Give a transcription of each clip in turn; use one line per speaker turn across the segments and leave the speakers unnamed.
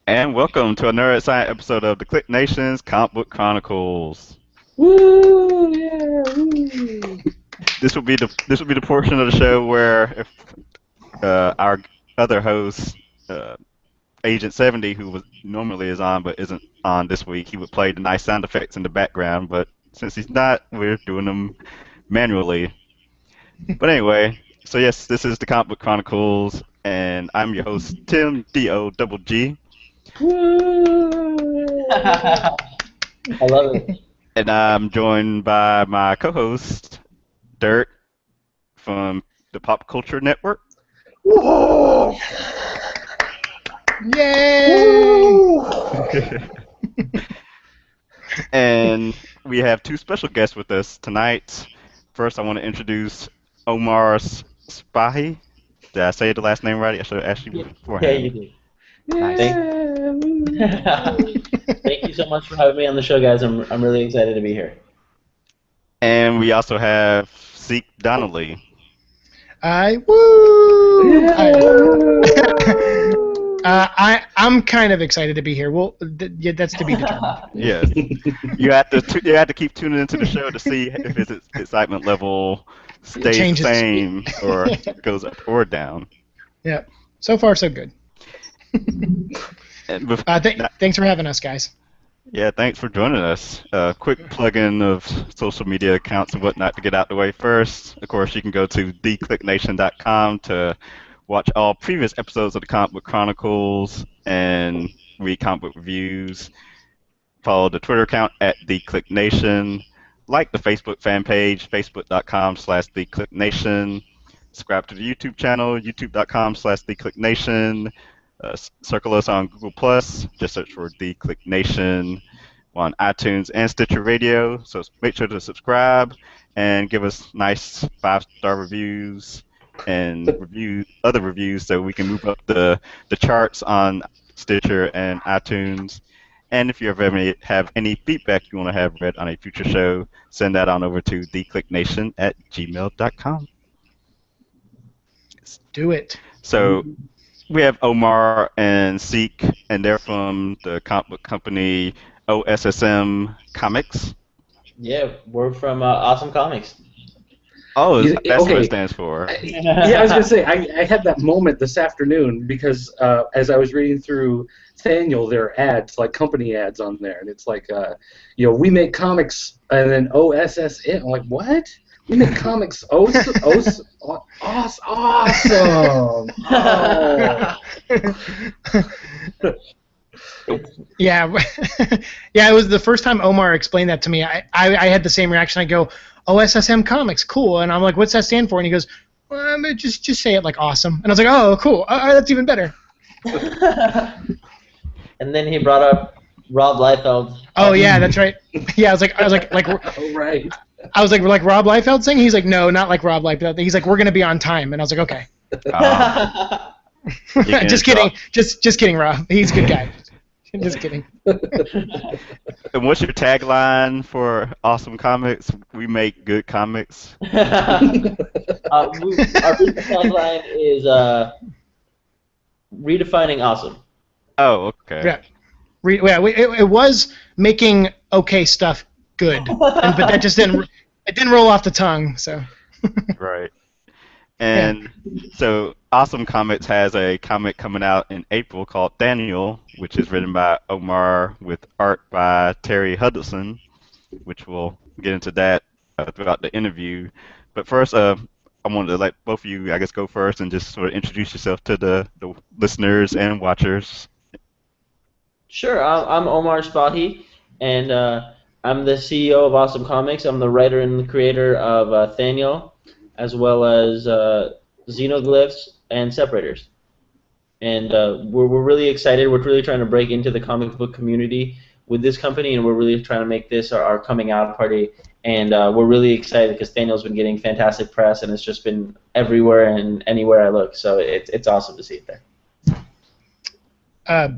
And welcome to another exciting episode of the Click Nation's Comic Book Chronicles.
Woo! Yeah! Woo!
This will be the portion of the show where if our other host, Agent 70, who was normally is on but isn't on this week, he would play the nice sound effects in the background. But since he's not, we're doing them manually. But anyway, so yes, this is the Comic Book Chronicles, and I'm your host Tim DOGG.
Woo! I love it.
And I'm joined by my co-host, Dirk, from the Pop Culture Network.
Whoa!
Yay!
And we have two special guests with us tonight. First, I want to introduce Omar Spahi. Did I say the last name right? I should have asked you beforehand.
Yeah, you did.
Thank you so much for having me on the show, guys. I'm really excited to be here.
And we also have Siike Donnelly.
I'm kind of excited to be here. Well, yeah, that's to be determined.
Yes, you have to keep tuning into the show to see if his excitement level stays the same or goes up or down.
Yeah, so far so good. Thanks for having us, guys.
Yeah, thanks for joining us. Quick plug-in of social media accounts and whatnot to get out the way first. Of course, you can go to theclicknation.com to watch all previous episodes of the Comic Book Chronicles and read comic book reviews. Follow the Twitter account at theclicknation. Like the Facebook fan page, facebook.com/theclicknation. Subscribe to the YouTube channel, youtube.com/theclicknation. Circle us on Google+, just search for The Click Nation. We're on iTunes and Stitcher Radio, so make sure to subscribe and give us nice 5-star reviews and other reviews so we can move up the charts on Stitcher and iTunes. And if you ever have any feedback you want to have read on a future show, send that on over to theclicknation@gmail.com.
Let's do it.
So we have Omar and Siike, and they're from the comic book company OSSM Comics.
Yeah, we're from OSSM Comics.
Oh, that's what it stands for.
Yeah, I was going to say, I had that moment this afternoon because as I was reading through Thaniel, there are ads, like company ads on there, and it's like, we make comics, and then OSSM. I'm like, what? We make comics awesome. Oh.
Yeah, yeah. It was the first time Omar explained that to me. I had the same reaction. I go, OSSM Comics, cool. And I'm like, what's that stand for? And he goes, just say it like awesome. And I was like, oh, cool. That's even better.
And then he brought up Rob Liefeld.
Oh yeah, that's right. Yeah, I was like,
Oh, right.
I was like Rob Liefeld sing? He's like, no, not like Rob Liefeld. He's like, we're gonna be on time, and I was like, okay. Just kidding, just kidding, Rob. He's a good guy. Just kidding.
And what's your tagline for Awesome Comics? We make good comics.
Our tagline is redefining awesome.
Oh, okay.
Yeah. It was making okay stuff good, but that just didn't roll off the tongue. So.
Right. And so Awesome Comics has a comic coming out in April called Thaniel, which is written by Omar with art by Terry Huddleston, which we'll get into that throughout the interview. But first, I wanted to let both of you, I guess, go first and just sort of introduce yourself to the listeners and watchers.
Sure, I'm Omar Spahi, and I'm the CEO of Awesome Comics. I'm the writer and the creator of Thaniel, as well as Xenoglyphs and Separators. And we're really excited. We're really trying to break into the comic book community with this company, and we're really trying to make this our coming out party. And we're really excited because Thaniel's been getting fantastic press, and it's just been everywhere and anywhere I look. So it's awesome to see it there.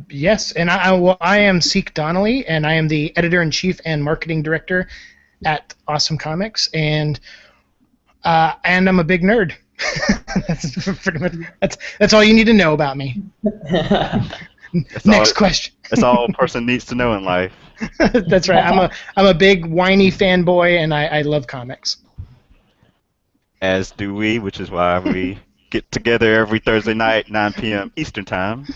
Yes, and I am Siike Donnelly, and I am the editor-in-chief and marketing director at Awesome Comics, and I'm a big nerd. That's pretty much that's all you need to know about me. Next question.
That's all a person needs to know in life.
That's right. I'm a big whiny fanboy, and I love comics.
As do we, which is why we get together every Thursday night, 9 p.m. Eastern Time.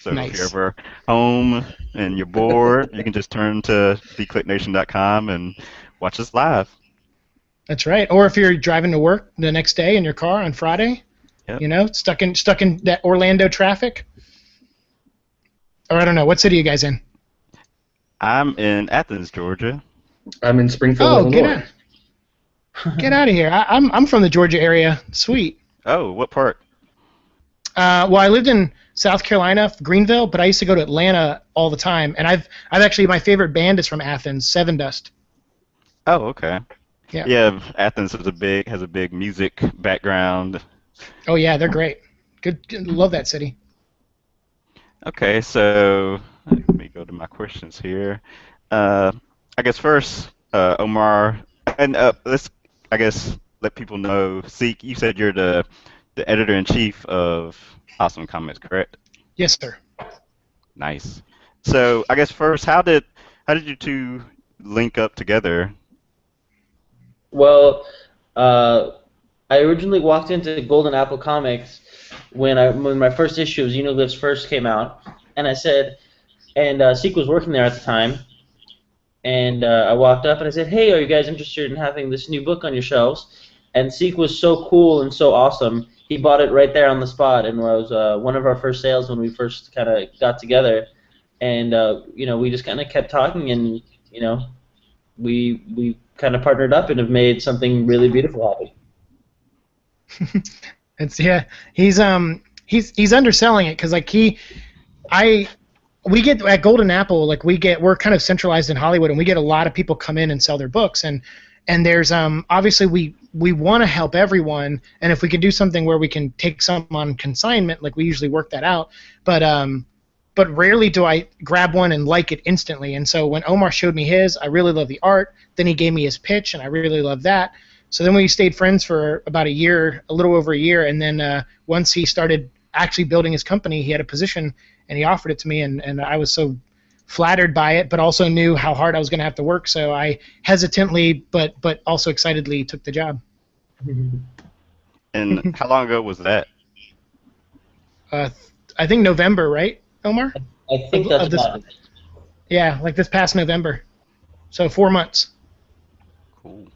So
Nice.
if you're ever home and you're bored, you can just turn to theclicknation.com and watch us live.
That's right. Or if you're driving to work the next day in your car on Friday,
Yep.
you know, stuck in that Orlando traffic. Or I don't know, what city are you guys in?
I'm in Athens, Georgia.
I'm in Springfield,
Oh,
Illinois.
get out of here. I'm from the Georgia area. Sweet.
Oh, what part?
Well, I lived in South Carolina, Greenville, but I used to go to Atlanta all the time. And I've actually, my favorite band is from Athens, Seven Dust.
Oh, okay.
Yeah.
Yeah, Athens has a big music background.
Oh yeah, they're great. Good, love that city.
Okay, so let me go to my questions here. I guess first, Omar, and let's let people know. Siike, you said you're the editor-in-chief of Awesome Comics, correct?
Yes, sir.
Nice. So I guess first, how did you two link up together?
Well, I originally walked into Golden Apple Comics when my first issue of Xenoglyphs first came out, and I said, and Siike was working there at the time, and I walked up and I said, hey, are you guys interested in having this new book on your shelves? And Siike was so cool and so awesome. He bought it right there on the spot, and it was one of our first sales when we first kind of got together, and you know, we just kind of kept talking, and you know, we kind of partnered up and have made something really beautiful happen.
He's underselling it because like we get at Golden Apple, like we're kind of centralized in Hollywood, and we get a lot of people come in and sell their books, and there's obviously we want to help everyone, and if we can do something where we can take some on consignment, like we usually work that out, but rarely do I grab one and like it instantly. And so when Omar showed me his, I really love the art. Then he gave me his pitch, and I really love that. So then we stayed friends for about a year, a little over a year, and then once he started actually building his company, he had a position, and he offered it to me, and I was so flattered by it, but also knew how hard I was going to have to work, so I hesitantly but also excitedly took the job.
And how long ago was that?
I think November, right, Omar?
I think that's about it.
Yeah, like this past November. So 4 months.
Cool.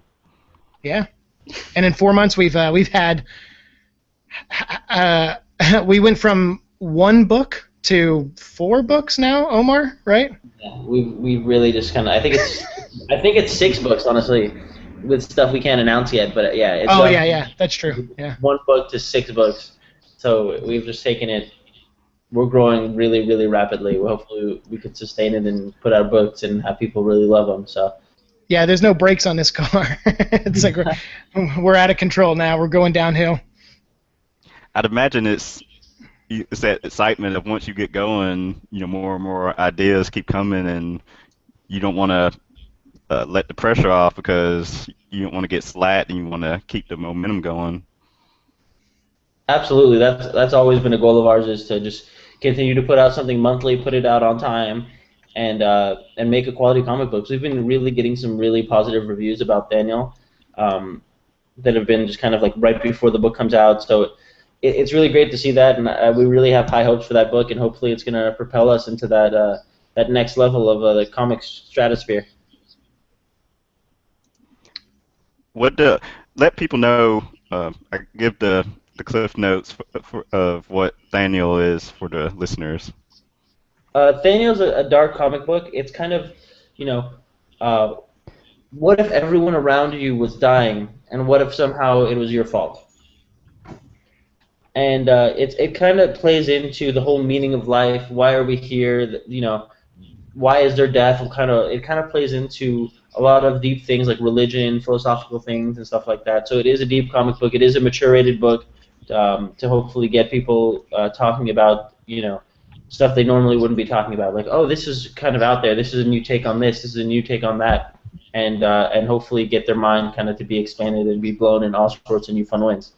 Yeah, and in 4 months we've had we went from 1 book to 4 books now, Omar, right?
Yeah, we really just kind of I think it's 6 books honestly, with stuff we can't announce yet, but yeah. It's
yeah, that's true. Yeah.
1 book to 6 books, so we've just taken it. We're growing really, really rapidly. Hopefully we could sustain it and put out books and have people really love them. So. Yeah,
there's no brakes on this car. It's like we're out of control now. We're going downhill.
I'd imagine it's that excitement of once you get going, you know, more and more ideas keep coming, and you don't want to let the pressure off because you don't want to get slack and you want to keep the momentum going.
Absolutely, that's always been a goal of ours, is to just continue to put out something monthly, put it out on time, and make a quality comic books. We've been really getting some really positive reviews about Thaniel that have been just kind of like right before the book comes out. So it's really great to see that, and we really have high hopes for that book, and hopefully it's going to propel us into that next level of the comics stratosphere.
Let people know. I give the cliff notes of what Thaniel is for the listeners.
Thaniel's a dark comic book. It's kind of, you know, what if everyone around you was dying, and what if somehow it was your fault? And it kind of plays into the whole meaning of life. Why are we here? You know, why is there death? It kind of plays into a lot of deep things like religion, philosophical things, and stuff like that. So it is a deep comic book. It is a mature-rated book to hopefully get people talking about, you know, stuff they normally wouldn't be talking about. Like, oh, this is kind of out there. This is a new take on this. This is a new take on that. And hopefully get their mind kind of to be expanded and be blown in all sorts of new fun ways.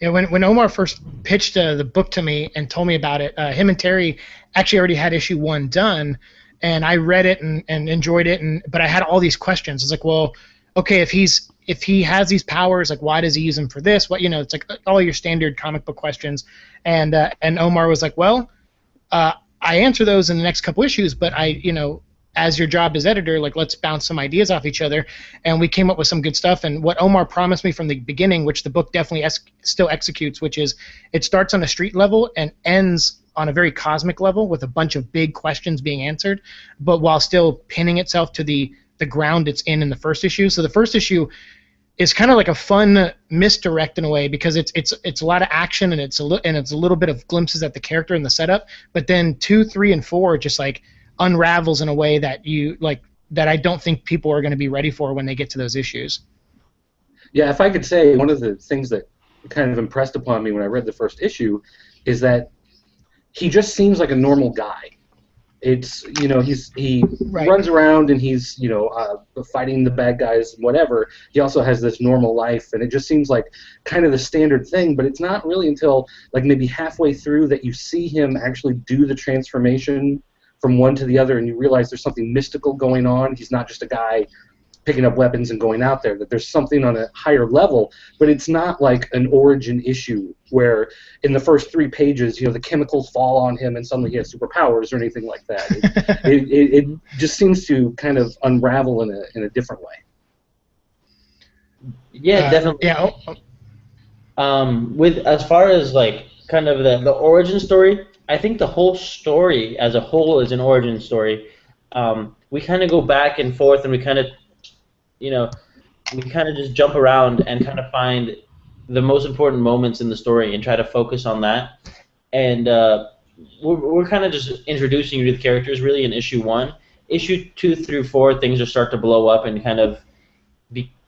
Yeah, when Omar first pitched the book to me and told me about it, him and Terry actually already had issue 1 done, and I read it and enjoyed it, but I had all these questions. It's like, well, okay, if he has these powers, like, why does he use them for this? What, it's like all your standard comic book questions, and Omar was like, well, I answer those in the next couple issues, but as your job as editor, like, let's bounce some ideas off each other, and we came up with some good stuff. And what Omar promised me from the beginning, which the book definitely still executes, which is it starts on a street level and ends on a very cosmic level with a bunch of big questions being answered, but while still pinning itself to the ground it's in the first issue. So the first issue is kind of like a fun misdirect in a way, because it's a lot of action and it's a little bit of glimpses at the character and the setup, but then 2, 3, and 4 just like unravels in a way that that I don't think people are going to be ready for when they get to those issues.
Yeah, if I could say, one of the things that kind of impressed upon me when I read the first issue is that he just seems like a normal guy. It's, he
Right.
runs around and he's, fighting the bad guys, whatever. He also has this normal life, and it just seems like kind of the standard thing, but it's not really until like maybe halfway through that you see him actually do the transformation from one to the other, and you realize there's something mystical going on. He's not just a guy picking up weapons and going out there, that there's something on a higher level, but it's not like an origin issue where in the first 3 pages, the chemicals fall on him and suddenly he has superpowers or anything like that. It just seems to kind of unravel in a different way.
Yeah, definitely.
Yeah.
With as far as like kind of the origin story, I think the whole story as a whole is an origin story. We kind of go back and forth, and we kind of just jump around and kind of find the most important moments in the story and try to focus on that. And we're kind of just introducing you to the characters really in issue 1. Issue 2 through 4, things just start to blow up and kind of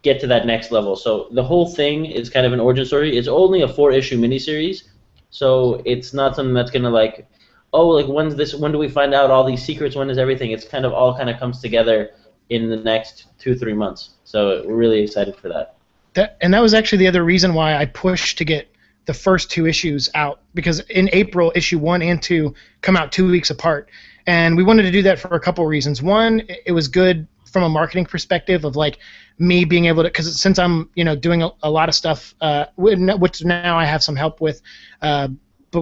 get to that next level. So the whole thing is kind of an origin story. It's only a 4-issue miniseries, so it's not something that's gonna like, oh, like when do we find out all these secrets? When is everything? It's kind of all kind of comes together in the next 2-3 months. So we're really excited for that.
That was actually the other reason why I pushed to get the first 2 issues out, because in April, issue 1 and 2 come out 2 weeks apart, and we wanted to do that for a couple reasons. One, it was good from a marketing perspective of like me being able to, because since I'm doing a lot of stuff, which now I have some help with, but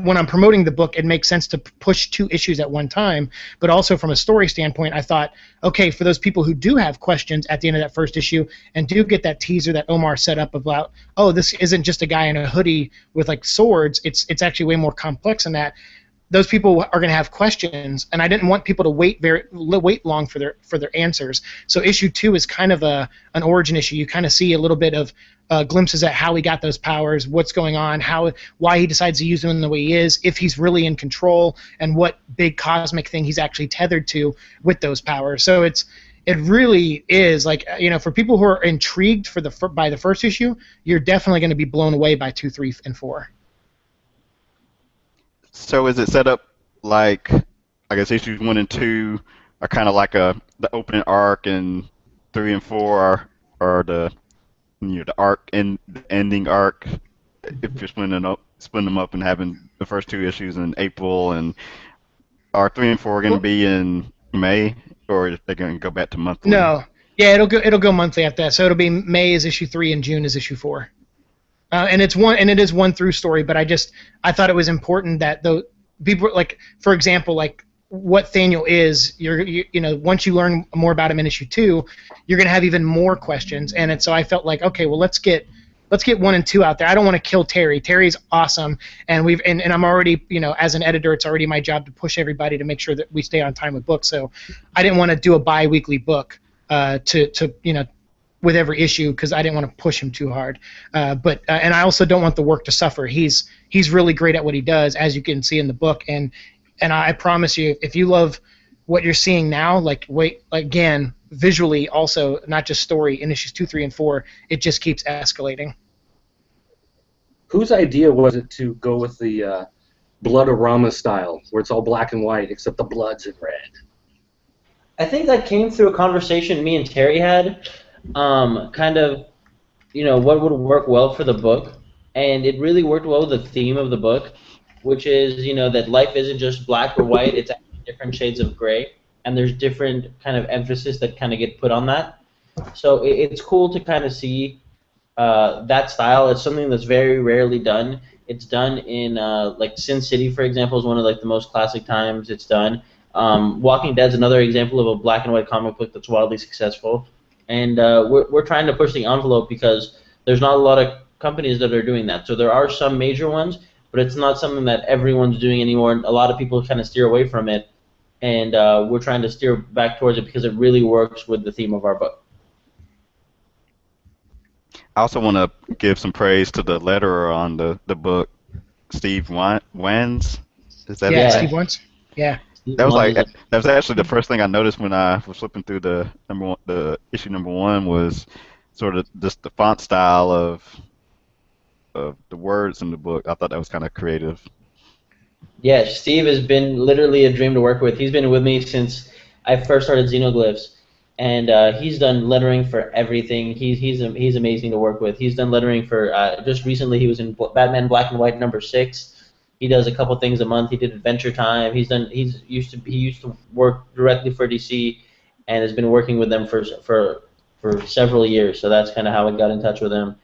when I'm promoting the book, it makes sense to push 2 issues at one time. But also from a story standpoint, I thought, okay, for those people who do have questions at the end of that first issue and do get that teaser that Omar set up about, oh, this isn't just a guy in a hoodie with like swords, it's actually way more complex than that. Those people are going to have questions, and I didn't want people to wait long for their answers. So issue 2 is kind of an origin issue. You kind of see a little bit of glimpses at how he got those powers, what's going on, why he decides to use them in the way he is, if he's really in control, and what big cosmic thing he's actually tethered to with those powers. So it really is like, for people who are intrigued by the first issue, you're definitely going to be blown away by 2, 3, and 4.
So is it set up like, I guess issues 1 and 2 are kind of like the opening arc, and 3 and 4 are the the arc and the ending arc, if you're splitting them up and having the first 2 issues in April, and are 3 and 4 going to be in May, or are they going to go back to monthly?
No, yeah, it'll go monthly after that. So it'll be May is issue 3 and June is issue 4. And it is 1 through story, but I thought it was important that the people, like, for example, like what Thaniel is, once you learn more about him in issue 2, you're gonna have even more questions, and so I felt like, okay, well, let's get 1 and 2 out there. I don't want to kill Terry. Terry's awesome, and I'm already, as an editor, it's already my job to push everybody to make sure that we stay on time with books. So I didn't want to do a bi-weekly book with every issue, because I didn't want to push him too hard. And I also don't want the work to suffer. He's really great at what he does, as you can see in the book. And I promise you, if you love what you're seeing now, again, visually also, not just story, in issues 2, 3, and 4, it just keeps escalating.
Whose idea was it to go with the Blood-O-Rama style, where it's all black and white except the blood's in red?
I think that came through a conversation me and Terry had. Kind of, what would work well for the book. and it really worked well with the theme of the book, which is, that life isn't just black or white, it's actually different shades of gray, and there's different kind of emphasis that kind of get put on that. So it's cool to kind of see that style. It's something that's very rarely done. It's done in like Sin City, for example, is one of like the most classic times it's done. Walking Dead's another example of a black and white comic book that's wildly successful, and we're trying to push the envelope because there's not a lot of companies that are doing that. So there are some major ones, but it's not something that everyone's doing anymore. A lot of people kind of steer away from it, and we're trying to steer back towards it because it really works with the theme of our book.
I also want to give some praise to the letterer on the book, Steve Wans. Is that
Yeah,
his
Steve
name?
Wentz. Yeah.
That was actually the first thing I noticed when I was flipping through the issue number 1 was sort of just the font style of the words in the book. I thought that was kind of creative.
Yeah, Steve has been literally a dream to work with. He's been with me since I first started Xenoglyphs, and he's done lettering for everything. He's amazing to work with. He's done lettering for just recently. He was in Batman Black and White #6. He does a couple things a month. He did Adventure Time. He used to work directly for DC, and has been working with them for several years. So that's kind of how I got in touch with him.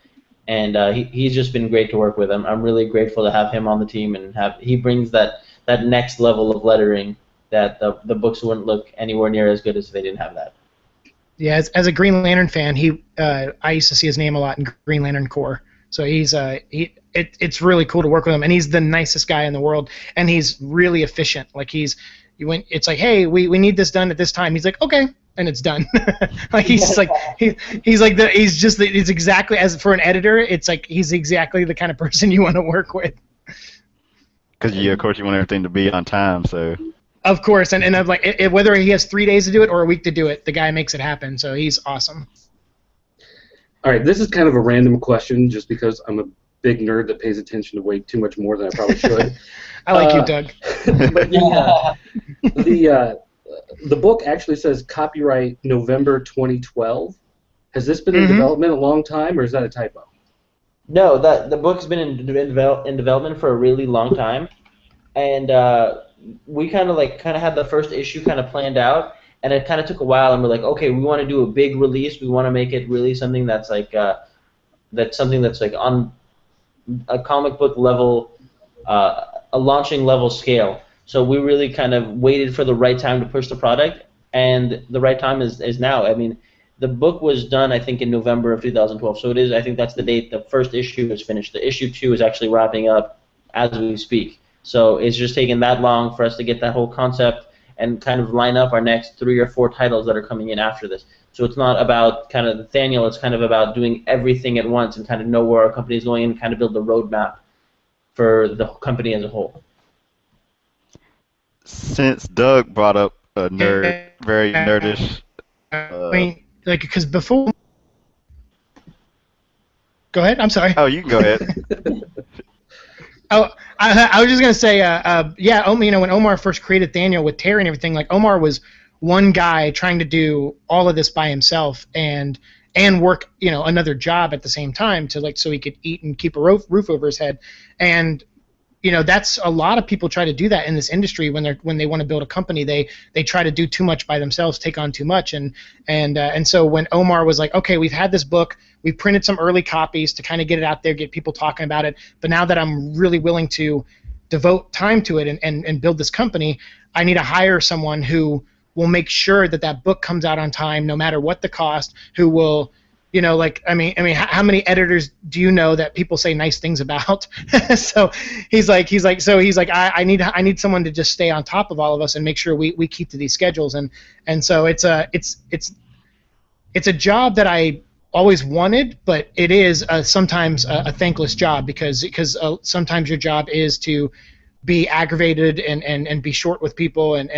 And he's just been great to work with. I'm really grateful to have him on the team, and he brings that next level of lettering that the books wouldn't look anywhere near as good as if they didn't have that.
Yeah, as a Green Lantern fan, I used to see his name a lot in Green Lantern Corps. So it's really cool to work with him, and he's the nicest guy in the world, and he's really efficient. Like it's like, hey, we need this done at this time. He's like, okay, and it's done. Like he's exactly, as for an editor, it's like he's exactly the kind of person you want to work with.
Because of course you want everything to be on time, so.
Of course, and I'm like, whether he has 3 days to do it or a week to do it, the guy makes it happen. So he's awesome.
All right, this is kind of a random question, just because I'm a big nerd that pays attention to way too much more than I probably should.
I like you, Doug.
But the book actually says copyright November 2012. Has this been in development a long time, or is that a typo?
No, the book's been in development for a really long time, and we kind of had the first issue kind of planned out, and it kind of took a while, and we're like, okay, we want to do a big release. We want to make it really something that's like on a comic book level, a launching level scale. So we really kind of waited for the right time to push the product, and the right time is now. I mean, the book was done, I think, in November of 2012. So it is. I think that's the date the first issue is finished. The issue 2 is actually wrapping up as we speak. So it's just taken that long for us to get that whole concept and kind of line up our next 3 or 4 titles that are coming in after this. So it's not about kind of Thaniel, it's kind of about doing everything at once and kind of know where our company is going and kind of build the roadmap for the company as a whole.
Since Doug brought up a very nerdish...
I mean, like, because before... Go ahead, I'm sorry.
Oh, you can go ahead.
Oh, I was just gonna say, when Omar first created Thaniel with Terry and everything, like Omar was one guy trying to do all of this by himself and work, another job at the same time so he could eat and keep a roof over his head, and that's a lot of people try to do that in this industry when they want to build a company. They try to do too much by themselves, take on too much, and so when Omar was like, okay, we've had this book, we printed some early copies to kind of get it out there, get people talking about it, but now that I'm really willing to devote time to it and build this company, I need to hire someone who will make sure that book comes out on time, no matter what the cost, who will I mean, how many editors do you know that people say nice things about? So he's like, I need someone to just stay on top of all of us and make sure we keep to these schedules, and so it's a job that I always wanted, but it is sometimes a thankless job because sometimes your job is to be aggravated and be short with people and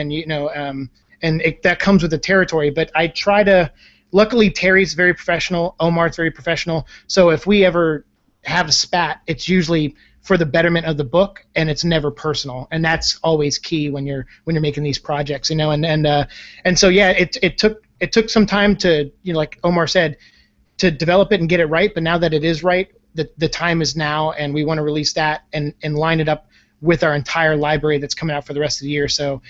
that comes with the territory. But I try to. Luckily, Terry's very professional. Omar's very professional. So if we ever have a spat, it's usually for the betterment of the book, and it's never personal. And that's always key when you're making these projects, And so it took some time to, like Omar said, to develop it and get it right. But now that it is right, the time is now, and we want to release that and line it up with our entire library that's coming out for the rest of the year. So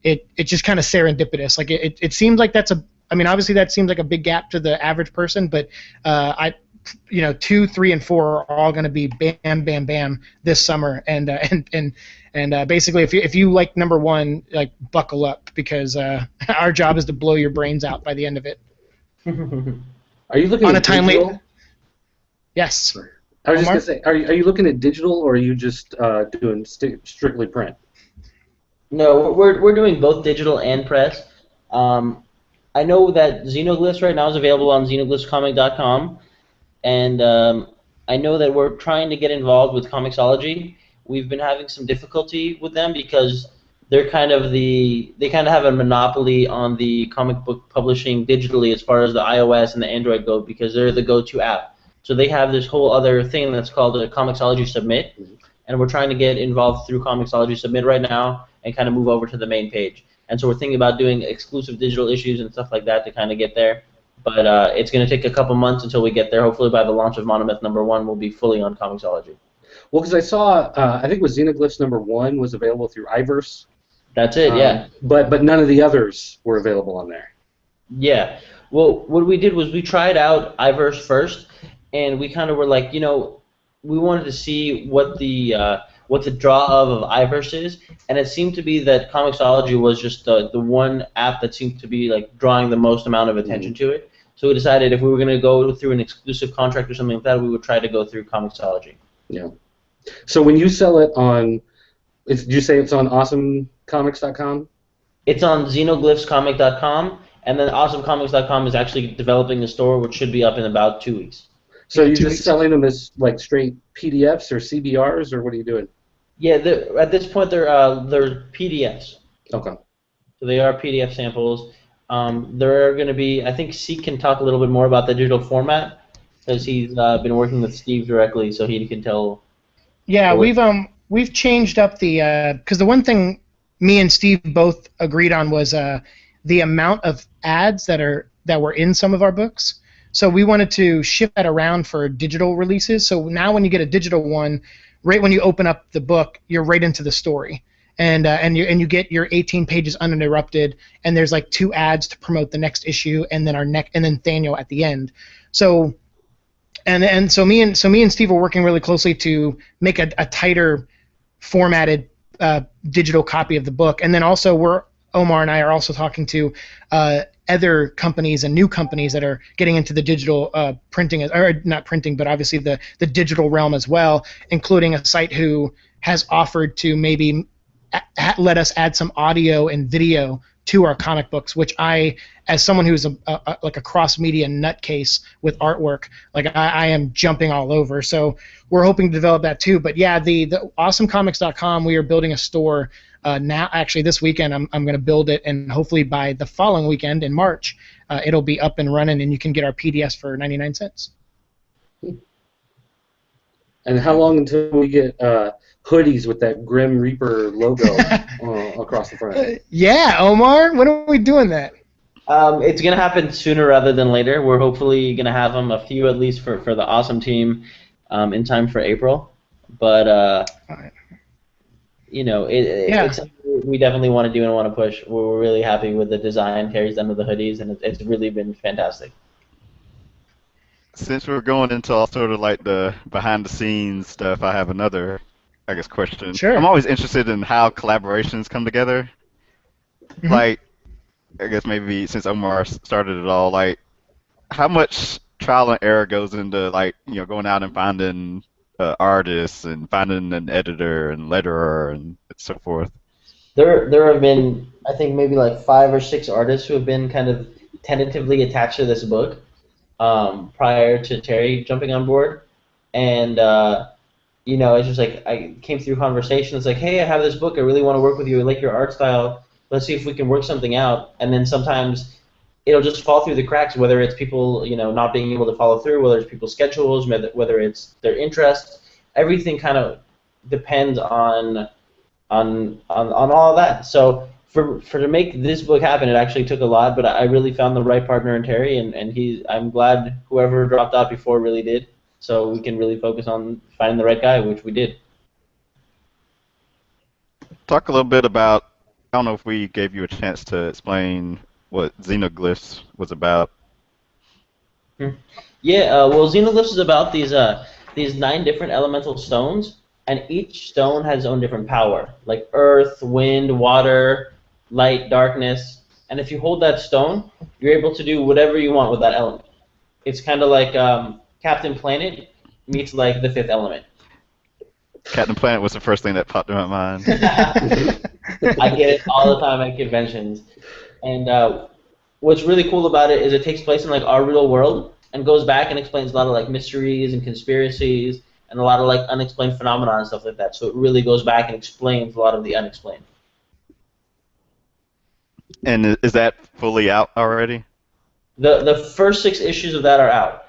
it just kind of serendipitous. Like it seems like obviously that seems like a big gap to the average person, but 2, 3, and 4 are all going to be bam, bam, bam this summer, and basically if you like number 1, like buckle up, because our job is to blow your brains out by the end of it.
Are you looking
on
at
a timely?
digital?
Yes.
I was just going to say, are you looking at digital, or are you just doing strictly print?
No, we're doing both digital and press. I know that Xenoglyphs right now is available on xenoglyphscomic.com, and I know that we're trying to get involved with Comixology. We've been having some difficulty with them because they kind of have a monopoly on the comic book publishing digitally as far as the iOS and the Android go, because they're the go-to app. So they have this whole other thing that's called a Comixology Submit, and we're trying to get involved through Comixology Submit right now and kind of move over to the main page. And so we're thinking about doing exclusive digital issues and stuff like that to kind of get there. But it's going to take a couple months until we get there. Hopefully by the launch of Monomyth #1, we'll be fully on Comixology.
Well, because I saw, I think it was Xenoglyphs #1 was available through iVerse.
That's it, yeah.
But none of the others were available on there.
Yeah. Well, what we did was we tried out iVerse first, and we kind of were like, we wanted to see what the draw of iVerse is, and it seemed to be that Comixology was just the one app that seemed to be like drawing the most amount of attention to it. So we decided if we were going to go through an exclusive contract or something like that, we would try to go through Comixology.
Yeah. So when you sell it on, did you say it's on awesomecomics.com?
It's on xenoglyphscomic.com, and then awesomecomics.com is actually developing a store which should be up in about 2 weeks.
So you're just selling them as like straight PDFs or CBRs, or what are you doing?
Yeah, at this point they're PDFs.
Okay.
So they are PDF samples. There are going to be, I think Siike can talk a little bit more about the digital format, because he's been working with Steve directly, so he can tell.
Yeah, we've changed up because the one thing me and Steve both agreed on was the amount of ads that were in some of our books. So we wanted to shift that around for digital releases. So now when you get a digital one, right when you open up the book, you're right into the story, and you get your 18 pages uninterrupted, and there's like 2 ads to promote the next issue, and then and then Thaniel at the end. So so me and Steve are working really closely to make a tighter formatted digital copy of the book, and then also Omar and I are also talking to other companies and new companies that are getting into the digital printing, or not printing, but obviously the digital realm as well, including a site who has offered to maybe let us add some audio and video to our comic books, which I, as someone who's like a cross-media nutcase with artwork, like I am jumping all over. So we're hoping to develop that too. But yeah, the awesomecomics.com, we are building a store now. Actually, this weekend I'm going to build it, and hopefully by the following weekend in March, it'll be up and running, and you can get our PDFs for 99 cents.
And how long until we get hoodies with that Grim Reaper logo across the front?
Yeah, Omar, when are we doing that?
It's going to happen sooner rather than later. We're hopefully going to have them, a few at least, for the Awesome team in time for April. But, it's something we definitely want to do and want to push. We're really happy with the design Terry's done with the hoodies, and it's really been fantastic.
Since we're going into all sort of like the behind-the-scenes stuff, I have another, I guess, question.
Sure.
I'm always interested in how collaborations come together. Mm-hmm. Like, I guess maybe since Omar started it all, like, how much trial and error goes into, like, going out and finding artists and finding an editor and letterer and so forth?
There have been, I think, maybe like 5 or 6 artists who have been kind of tentatively attached to this book prior to Terry jumping on board, and it's just like I came through conversations like, hey, I have this book, I really want to work with you, I like your art style, let's see if we can work something out. And then sometimes it'll just fall through the cracks, whether it's people not being able to follow through, whether it's people's schedules, whether it's their interests. Everything kind of depends on all of that. So for to make this book happen, it actually took a lot, but I really found the right partner in Terry, and I'm glad whoever dropped out before really did. so we can really focus on finding the right guy, which we did.
Talk a little bit about, I don't know if we gave you a chance to explain what Xenoglyphs was about.
Yeah, well, Xenoglyphs is about these 9 different elemental stones, and each stone has its own different power, like earth, wind, water, light, darkness. And if you hold that stone, you're able to do whatever you want with that element. It's kind of like Captain Planet meets like the 5th element.
Captain Planet was the first thing that popped in my mind.
I get it all the time at conventions. And what's really cool about it is it takes place in like our real world and goes back and explains a lot of like mysteries and conspiracies and a lot of like unexplained phenomena and stuff like that. So it really goes back and explains a lot of the unexplained.
And is that fully out already?
The first 6 issues of that are out.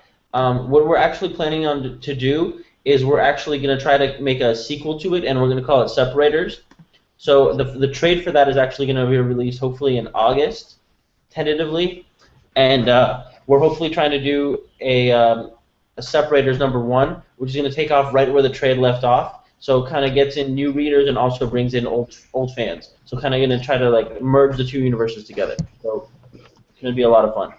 What we're actually planning on to do is we're actually going to try to make a sequel to it, and we're going to call it Separators. So the trade for that is actually going to be released hopefully in August, tentatively, and we're hopefully trying to do a Separators #1, which is going to take off right where the trade left off. So it kind of gets in new readers and also brings in old fans. So kind of going to try to like merge the 2 universes together. So it's going to be a lot of fun.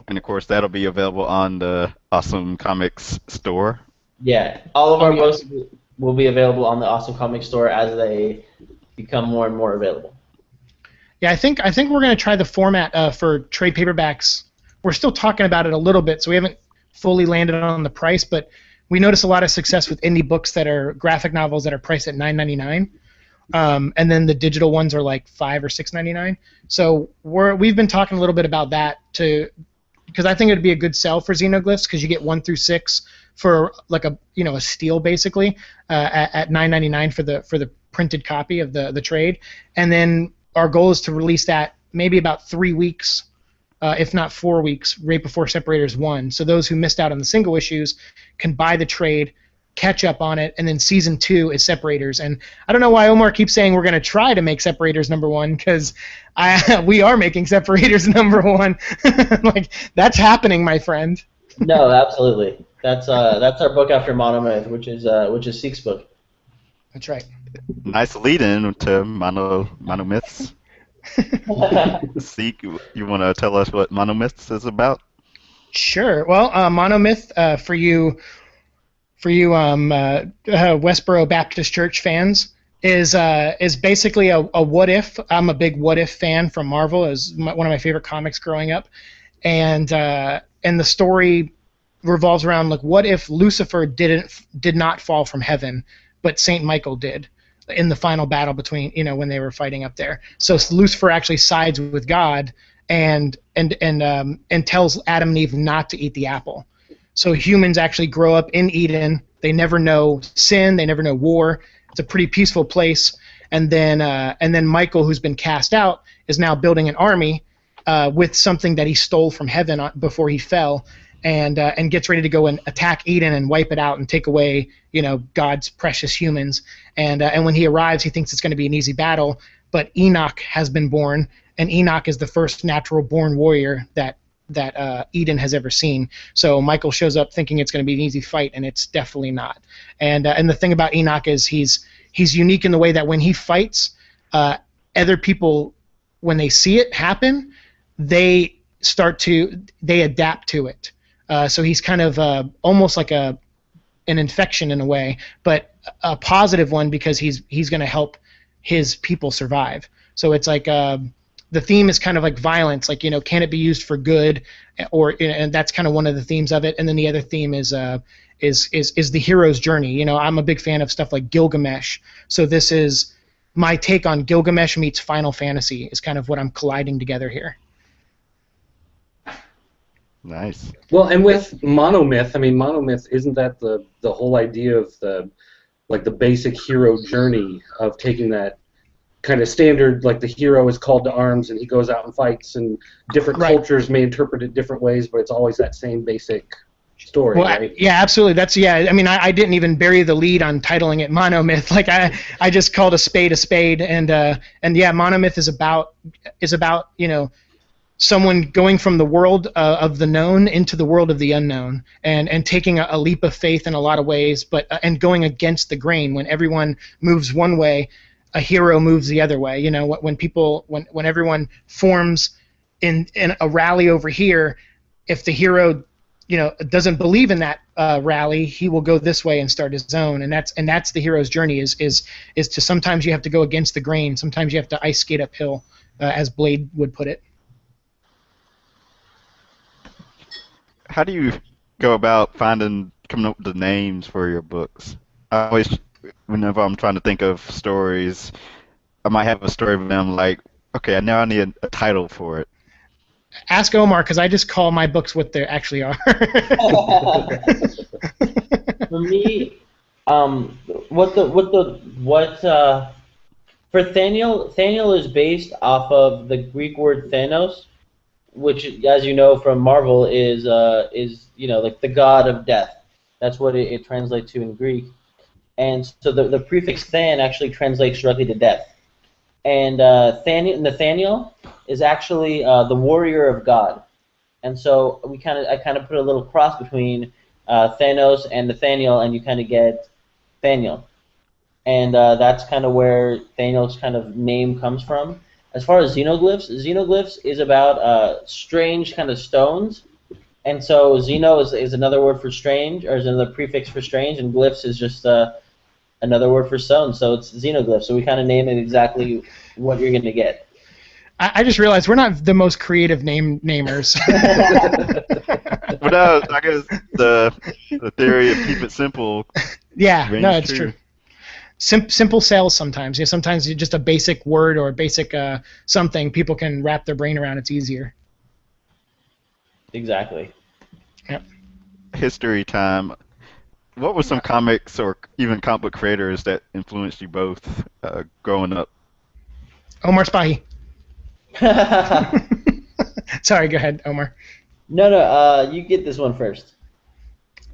And of course, that'll be available on the Awesome Comics store.
Yeah, all of our books will be available on the Awesome Comics store as they become more and more available.
Yeah, I think we're going to try the format for trade paperbacks. We're still talking about it a little bit, so we haven't fully landed on the price, but we notice a lot of success with indie books that are graphic novels that are priced at $9.99, and then the digital ones are like $5 or $6.99. So we've been talking a little bit about that because I think it would be a good sell for Xenoglyphs because you get 1 through 6 for like a steal basically at $9.99 for the printed copy of the trade, and then our goal is to release that maybe about 3 weeks, if not 4 weeks, right before Separators 1. So those who missed out on the single issues can buy the trade, catch up on it, and then Season 2 is Separators. And I don't know why Omar keeps saying we're going to try to make Separators #1 because we are making Separators #1. Like that's happening, my friend.
No, absolutely. That's our book after Monomyth, which is Siike's book.
That's right.
Nice lead-in to Monomyths. Siike, you want to tell us what Monomyths is about?
Sure. Well, Monomyth for you Westboro Baptist Church fans is basically a what if. I'm a big what if fan from Marvel. Is one of my favorite comics growing up, and the story revolves around like what if Lucifer did not fall from heaven, but Saint Michael did in the final battle between when they were fighting up there. So Lucifer actually sides with God and tells Adam and Eve not to eat the apple. So humans actually grow up in Eden. They never know sin. They never know war. It's a pretty peaceful place. And then Michael, who's been cast out, is now building an army with something that he stole from heaven before he fell, and gets ready to go and attack Eden and wipe it out and take away God's precious humans. And when he arrives, he thinks it's going to be an easy battle. But Enoch has been born, and Enoch is the first natural-born warrior that Eden has ever seen. So Michael shows up thinking it's going to be an easy fight, and it's definitely not. And the thing about Enoch is he's unique in the way that when he fights, other people, when they see it happen, they adapt to it. So he's kind of almost like an infection in a way, but a positive one because he's going to help his people survive. So it's like the theme is kind of like violence, like can it be used for good, and that's kind of one of the themes of it. And then the other theme is the hero's journey. I'm a big fan of stuff like Gilgamesh, so this is my take on Gilgamesh meets Final Fantasy is kind of what I'm colliding together here.
Nice.
Well, and with Monomyth, Monomyth, isn't that the whole idea of the basic hero journey of taking that kind of standard, like the hero is called to arms and he goes out and fights, and different cultures may interpret it different ways, but it's always that same basic story, right? Yeah,
absolutely. I didn't even bury the lead on titling it Monomyth. Like I just called a spade, and Monomyth is about someone going from the world of the known into the world of the unknown, and taking a leap of faith in a lot of ways, but and going against the grain. When everyone moves one way, a hero moves the other way. You know, when everyone forms in a rally over here, if the hero, you know, doesn't believe in that rally, he will go this way and start his own. And that's the hero's journey. Is to sometimes you have to go against the grain. Sometimes you have to ice skate uphill, as Blade would put it.
How do you go about coming up with the names for your books? I always, whenever I'm trying to think of stories, I might have a story of them like, okay, now I need a title for it.
Ask Omar, because I just call my books what they actually are.
For me, for Thaniel is based off of the Greek word Thanos, which, as you know from Marvel, is you know, like the god of death. That's what it translates to in Greek. And so the prefix Than actually translates directly to death. And Nathaniel is actually the warrior of God. And so I kind of put a little cross between Thanos and Nathaniel, and you kind of get Thaniel. And that's kind of where Thaniel's kind of name comes from. As far as Xenoglyphs is about strange kind of stones. And so Xeno is another word for strange, or is another prefix for strange, and glyphs is just another word for stone. So it's Xenoglyphs. So we kind of name it exactly what you're going to get.
I just realized we're not the most creative namers.
But I guess the theory of keep it simple.
Yeah, no, it's true. Simple sells sometimes. Yeah, sometimes just a basic word or a basic something people can wrap their brain around. It's easier.
Exactly.
Yep.
History time. What were some comics or even comic book creators that influenced you both growing up?
Omar Spahi. Sorry, go ahead, Omar.
No, you get this one first.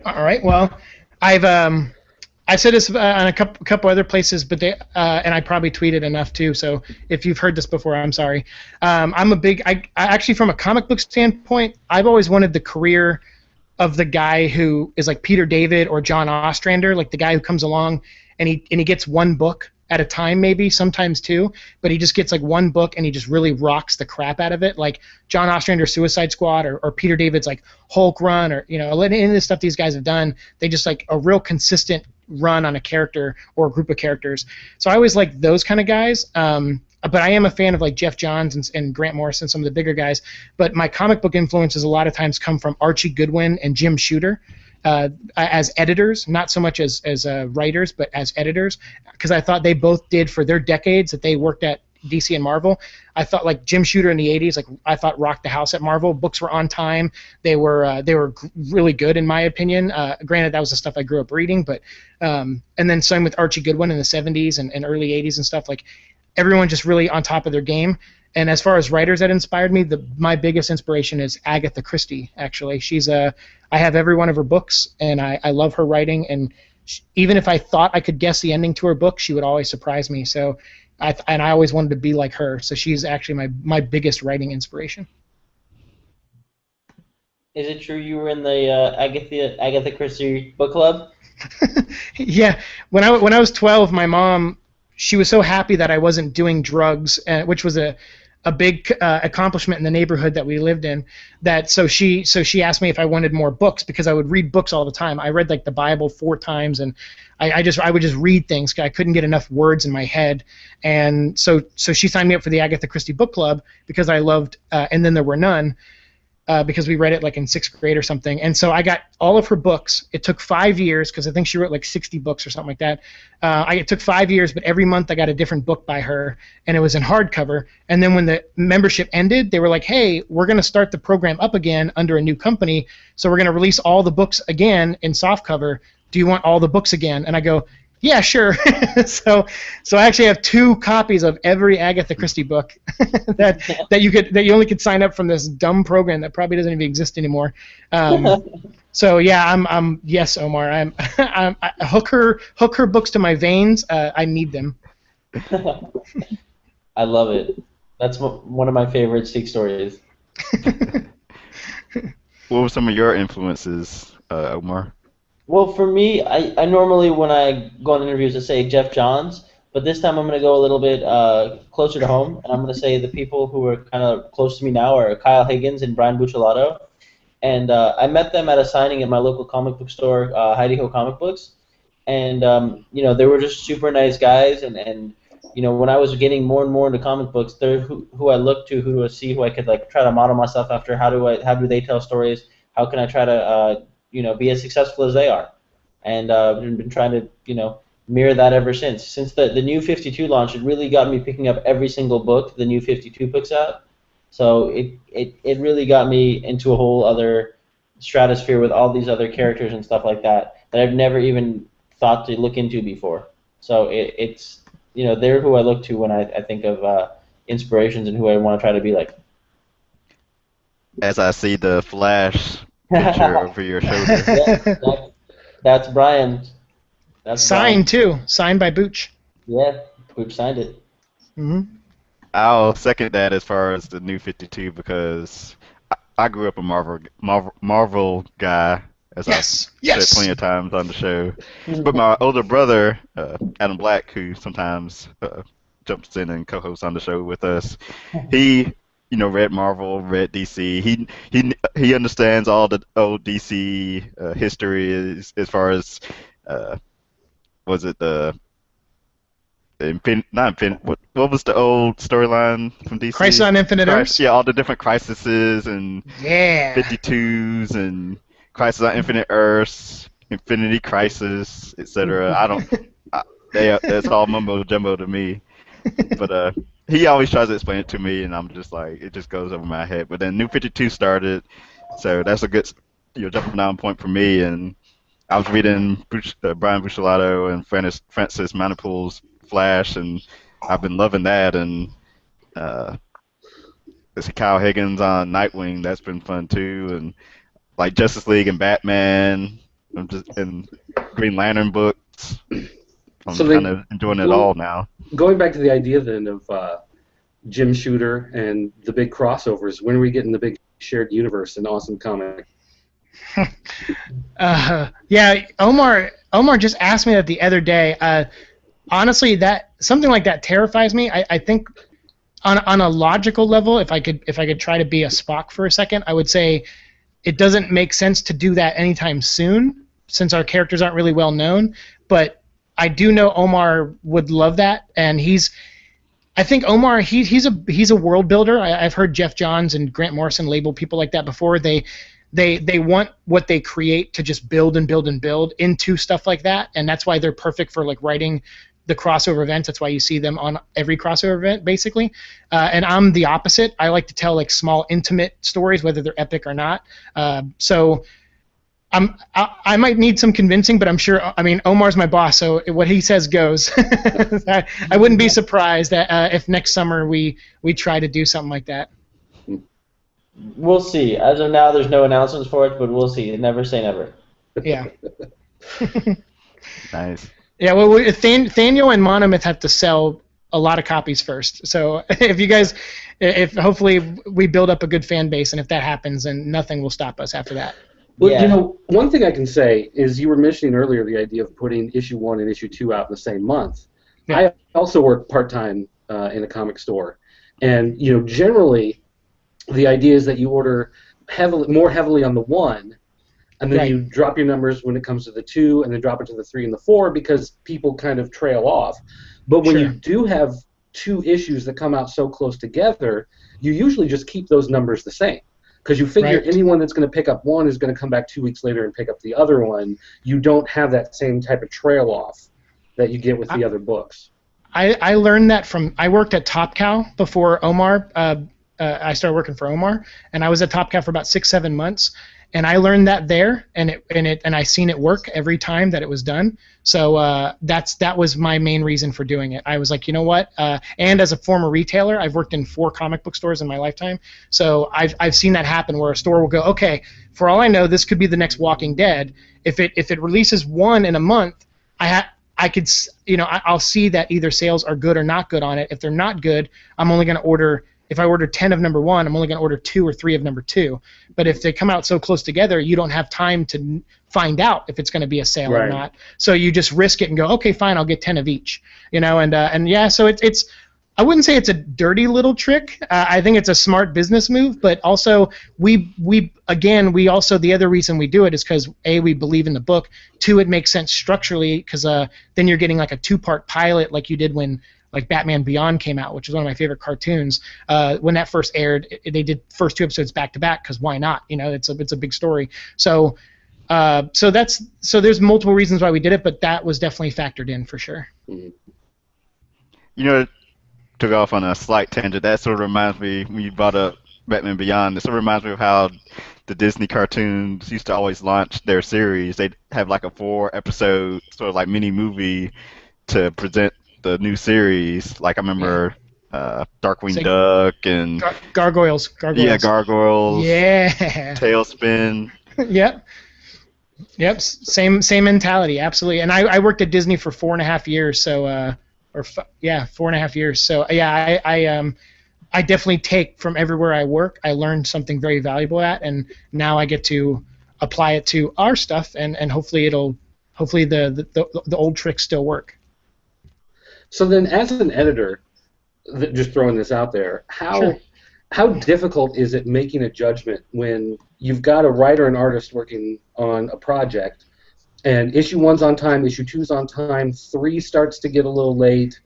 All right. Well, I've said this on a couple other places, but and I probably tweeted enough too. So if you've heard this before, I'm sorry. I actually, from a comic book standpoint, I've always wanted the career of the guy who is like Peter David or John Ostrander, like the guy who comes along and he gets one book at a time, maybe sometimes two, but he just gets like one book and he just really rocks the crap out of it, like John Ostrander's Suicide Squad or Peter David's like Hulk run, or any of the stuff these guys have done. They just like a real consistent run on a character or a group of characters. So I always like those kind of guys. But I am a fan of like Jeff Johns and Grant Morrison, some of the bigger guys. But my comic book influences a lot of times come from Archie Goodwin and Jim Shooter. As editors, not so much as writers, but as editors, because I thought they both did for their decades that they worked at DC and Marvel. I thought like Jim Shooter in the 80s, like I thought rocked the house at Marvel. Books were on time. They were really good in my opinion. Granted, that was the stuff I grew up reading, but and then same with Archie Goodwin in the 70s and early 80s and stuff. Like everyone just really on top of their game. And as far as writers that inspired me, my biggest inspiration is Agatha Christie. Actually, I have every one of her books, and I love her writing. And even if I thought I could guess the ending to her book, she would always surprise me. So, I always wanted to be like her. So she's actually my biggest writing inspiration.
Is it true you were in the Agatha Christie book club?
Yeah, when I was 12, my mom, she was so happy that I wasn't doing drugs, which was a big accomplishment in the neighborhood that we lived in. So she asked me if I wanted more books, because I would read books all the time. I read like the Bible 4 times, and I would just read things. I couldn't get enough words in my head, and so she signed me up for the Agatha Christie book club because I loved And Then There Were None. Because we read it like in 6th grade or something. And so I got all of her books. It took 5 years, because I think she wrote like 60 books or something like that. It took 5 years, but every month I got a different book by her, and it was in hardcover. And then when the membership ended, they were like, hey, we're going to start the program up again under a new company, so we're going to release all the books again in softcover. Do you want all the books again? And I go, yeah, sure. So I actually have 2 copies of every Agatha Christie book that you only could sign up from this dumb program that probably doesn't even exist anymore. So yeah, I'm yes, Omar. I hook her books to my veins. I need them.
I love it. That's one of my favorite Siike stories.
What were some of your influences, Omar?
Well, for me, I normally, when I go on interviews, I say Jeff Johns, but this time I'm going to go a little bit closer to home, and I'm going to say the people who are kind of close to me now are Kyle Higgins and Brian Buccellato. And I met them at a signing at my local comic book store, Heidi Ho Comic Books. And, they were just super nice guys. And when I was getting more and more into comic books, they're who I look to, who do I see, who I could try to model myself after. How do they tell stories? How can I try to, be as successful as they are? And I've been trying to, mirror that ever since. Since the New 52 launch, it really got me picking up every single book the New 52 puts out. So it really got me into a whole other stratosphere with all these other characters and stuff like that I've never even thought to look into before. So it's they're who I look to when I think of inspirations and who I want to try to be like.
As I see the Flash picture over your shoulder.
Yeah, that's Brian's. That's
Signed too. Signed by Booch.
Yeah, Booch signed it.
Mm-hmm.
I'll second that as far as the New 52 because I grew up a Marvel guy, as I've said plenty of times on the show. But my older brother, Adam Black, who sometimes jumps in and co-hosts on the show with us, he read Marvel, read DC. He understands all the old DC history as far as was it what was the old storyline from DC?
Crisis on Infinite Earths?
Yeah, all the different crises and 52s and Crisis on Infinite Earths, Infinity Crisis, etc. That's all mumbo jumbo to me. But he always tries to explain it to me, and I'm just like, it just goes over my head. But then New 52 started, so that's a good jumping down point for me. And I was reading Brian Buccellato and Francis Manapul's Flash, and I've been loving that. And it's Kyle Higgins on Nightwing. That's been fun too. And like Justice League and Batman, and Green Lantern books. I'm kind of enjoying it all now.
Going back to the idea then of Jim Shooter and the big crossovers, when are we getting the big shared universe in Awesome Comics?
Yeah, Omar just asked me that the other day. Honestly, that something like that terrifies me. I think on a logical level, if I could try to be a Spock for a second, I would say it doesn't make sense to do that anytime soon, since our characters aren't really well known. But I do know Omar would love that, and I think Omar he's a world builder. I've heard Jeff Johns and Grant Morrison label people like that before. They want what they create to just build and build and build into stuff like that, and that's why they're perfect for writing the crossover events. That's why you see them on every crossover event, basically. And I'm the opposite. I like to tell small, intimate stories, whether they're epic or not. So I might need some convincing, but I'm sure. I mean, Omar's my boss, so what he says goes. I wouldn't be surprised that if next summer we try to do something like that.
We'll see. As of now, there's no announcements for it, but we'll see. Never say never.
Yeah.
Nice.
Yeah, well, Thaniel and Monomyth have to sell a lot of copies first. So if hopefully we build up a good fan base, and if that happens, then nothing will stop us after that.
Well,
Yeah.
one thing I can say is you were mentioning earlier the idea of putting issue 1 and issue 2 out in the same month.
Yeah.
I also work part-time in a comic store, and generally the idea is that you order more heavily on the 1, and then you drop your numbers when it comes to the 2, and then drop it to the 3 and the 4 because people kind of trail off. But when you do have 2 issues that come out so close together, you usually just keep those numbers the same. Because you figure anyone that's going to pick up 1 is going to come back 2 weeks later and pick up the other one. You don't have that same type of trail off that you get with the other books.
I learned that I worked at Top Cow before Omar. I started working for Omar, and I was at Top Cow for about 6-7 months, and I learned that there, and I seen it work every time that it was done. So that was my main reason for doing it. I was like, you know what? And as a former retailer, I've worked in 4 comic book stores in my lifetime, so I've seen that happen where a store will go, okay, for all I know, this could be the next Walking Dead. If it releases 1 in a month, I could, I'll see that either sales are good or not good on it. If they're not good, I'm only going to order if I order 10 of number 1, I'm only going to order 2 or 3 of number 2. But if they come out so close together, you don't have time to find out if it's going to be a sale or not. So you just risk it and go, okay, fine, I'll get 10 of each. And yeah, so it's I wouldn't say it's a dirty little trick. I think it's a smart business move, but also we also, the other reason we do it is because A, we believe in the book. 2, it makes sense structurally because then you're getting like a 2-part pilot like you did when like Batman Beyond came out, which is one of my favorite cartoons. When that first aired, they did first 2 episodes back to back because why not? It's a big story. So there's multiple reasons why we did it, but that was definitely factored in for sure.
To go off on a slight tangent, that sort of reminds me, when you brought up Batman Beyond, it sort of reminds me of how the Disney cartoons used to always launch their series. They'd have like a 4-episode sort of like mini movie to present the new series. Like I remember Darkwing Duck and
Gargoyles.
Yeah, Gargoyles.
Yeah.
Tailspin.
Yep. Same mentality, absolutely. And I worked at Disney for 4.5 years, so 4.5 years. So yeah, I definitely take from everywhere I work. I learned something very valuable and now I get to apply it to our stuff, and hopefully the old tricks still work.
So then, as an editor, just throwing this out there, how difficult is it making a judgment when you've got a writer and artist working on a project, and issue 1's on time, issue 2's on time, 3 starts to get a little late,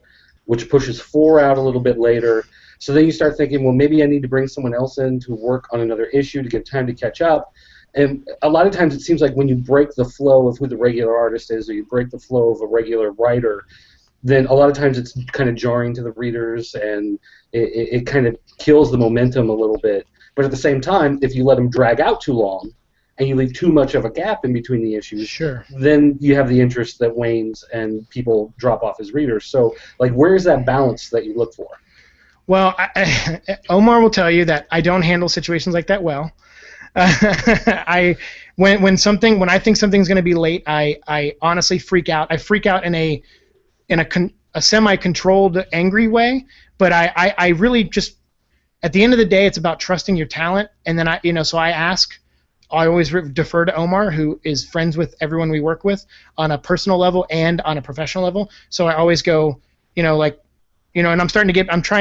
which pushes 4 out a little bit later. So then you start thinking, well, maybe I need to bring someone else in to work on another issue to get time to catch up. And a lot of times it seems like when you break the flow of who the regular artist is, or you break the flow of a regular writer, then a lot of times it's kind of jarring to the readers, and it kind of kills the momentum a little bit. But at the same time, if you let them drag out too long, and you leave too much of a gap in between the issues, then you have the interest that wanes and people drop off as readers. So, like, where's that balance that you look for?
Well, Omar will tell you that I don't handle situations like that well. When I think something's going to be late, I honestly freak out. I freak out in a semi-controlled, angry way, but I really just, at the end of the day, it's about trusting your talent. And then I always defer to Omar, who is friends with everyone we work with on a personal level and on a professional level. So I always go, and I'm trying to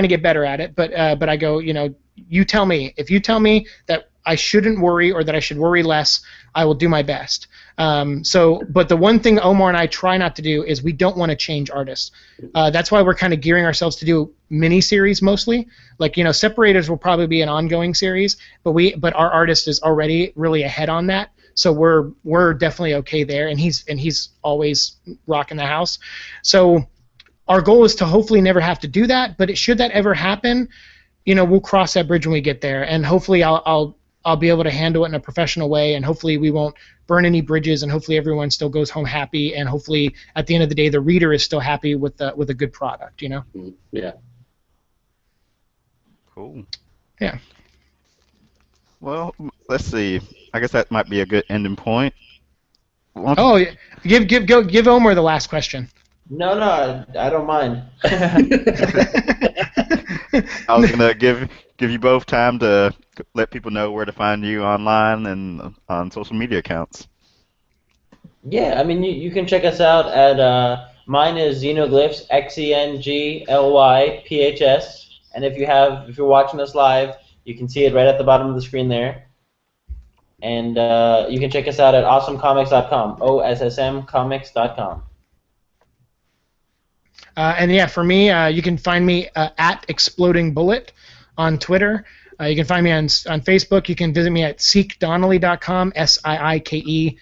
get better at it, but I go, you tell me. If you tell me that I shouldn't worry or that I should worry less, I will do my best. But the one thing Omar and I try not to do is we don't want to change artists. That's why we're kind of gearing ourselves to do mini-series mostly. Like, Separators will probably be an ongoing series, but our artist is already really ahead on that. So we're definitely okay there, and he's always rocking the house. So our goal is to hopefully never have to do that, but should that ever happen, we'll cross that bridge when we get there, and hopefully I'll be able to handle it in a professional way, and hopefully we won't burn any bridges, and hopefully everyone still goes home happy, and hopefully at the end of the day the reader is still happy with a good product,
Yeah.
Cool.
Yeah.
Well, let's see. I guess that might be a good ending point.
Oh, give Omar the last question.
No, I don't mind.
I was gonna give you both time to let people know where to find you online and on social media accounts.
Yeah, I mean, you can check us out at mine is Xenoglyphs, XENGLYPHS, and if you're watching us live, you can see it right at the bottom of the screen there. And you can check us out at awesomcomics.com, OSSMcomics.com.
And yeah, for me, you can find me at Exploding Bullet on Twitter. You can find me on Facebook. You can visit me at SiekeDonnelly.com, SIIKEDONNELLY.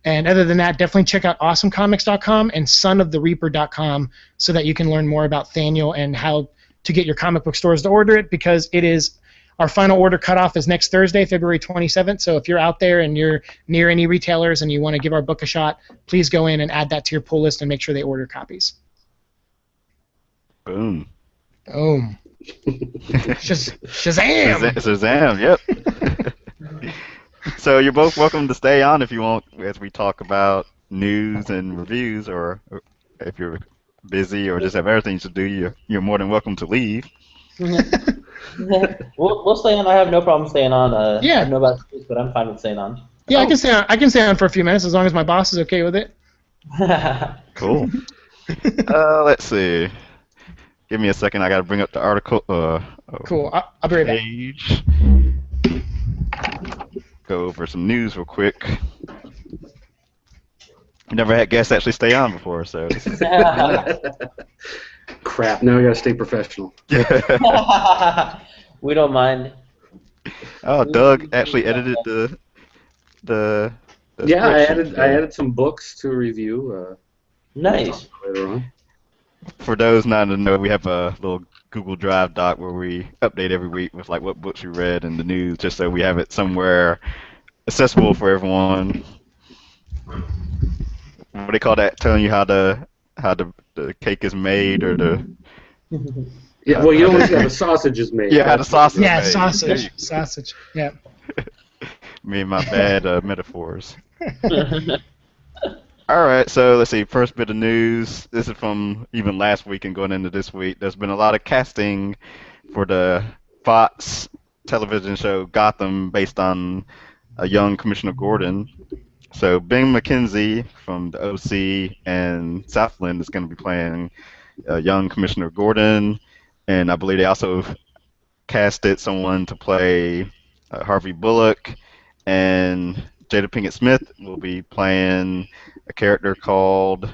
And other than that, definitely check out awesomecomics.com and sonofthereaper.com so that you can learn more about Thaniel and how to get your comic book stores to order it, because it is our final order cutoff is next Thursday, February 27th. So if you're out there and you're near any retailers and you want to give our book a shot, please go in and add that to your pull list and make sure they order copies.
Boom.
Boom. Shazam!
Shazam, yep. So you're both welcome to stay on if you want as we talk about news and reviews, or if you're busy or just have everything to do, you're more than welcome to leave.
We'll stay on. I have no problem staying on. I
Yeah.
don't know about this, but I'm fine with staying on.
Yeah, I can stay on. I can stay on for a few minutes as long as my boss is okay with it.
Cool. Let's see. Give me a second. I got to bring up the article.
Cool. I'll be right back.
Page. Go over some news real quick. Never had guests actually stay on before, so this is
Crap, now I gotta stay professional.
We don't mind.
Oh, Doug actually edited the
Yeah, I
spreadsheet.
added some books to review.
Nice.
Later on.
For those not to know, we have a little Google Drive doc where we update every week with like what books we read and the news, just so we have it somewhere accessible for everyone. What do they call that? Telling you how the cake is made or the
Yeah, well, you don't want to have the sausages made.
how the sausage
Yeah,
is made.
sausage. Yeah.
Me and my bad metaphors. All right, so let's see. First bit of news. This is from even last week and going into this week. There's been a lot of casting for the Fox television show Gotham, based on a young Commissioner Gordon. So Ben McKenzie from the OC and Southland is going to be playing young Commissioner Gordon, and I believe they also casted someone to play Harvey Bullock, and Jada Pinkett Smith will be playing a character called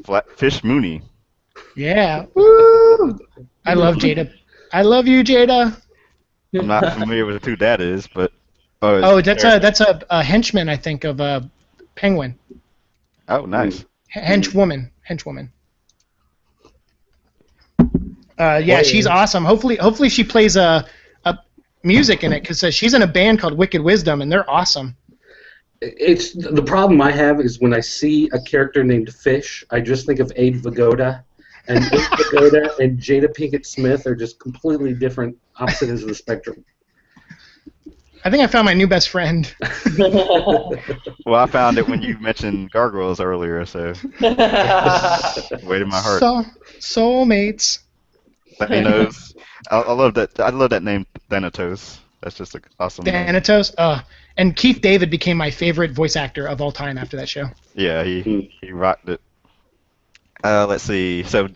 Flatfish Mooney.
Yeah. Woo! I love Jada. I love you, Jada.
I'm not familiar with who that is, but
Oh, that's a henchman, I think, of Penguin.
oh, nice.
Henchwoman. Yeah, she's awesome. Hopefully she plays a music in it, because she's in a band called Wicked Wisdom, and they're awesome.
It's the problem I have is when I see a character named Fish, I just think of Abe Vigoda, and Abe Vigoda and Jada Pinkett Smith are just completely different, opposite ends of the spectrum.
I think I found my new best friend.
Well, I found it when you mentioned gargoyles earlier, so weight in my heart.
Soulmates.
Thanos. I love that. I love that name, Thanatos. That's just an awesome name.
Thanatos. And Keith David became my favorite voice actor of all time after that show.
Yeah, he rocked it. Let's see. So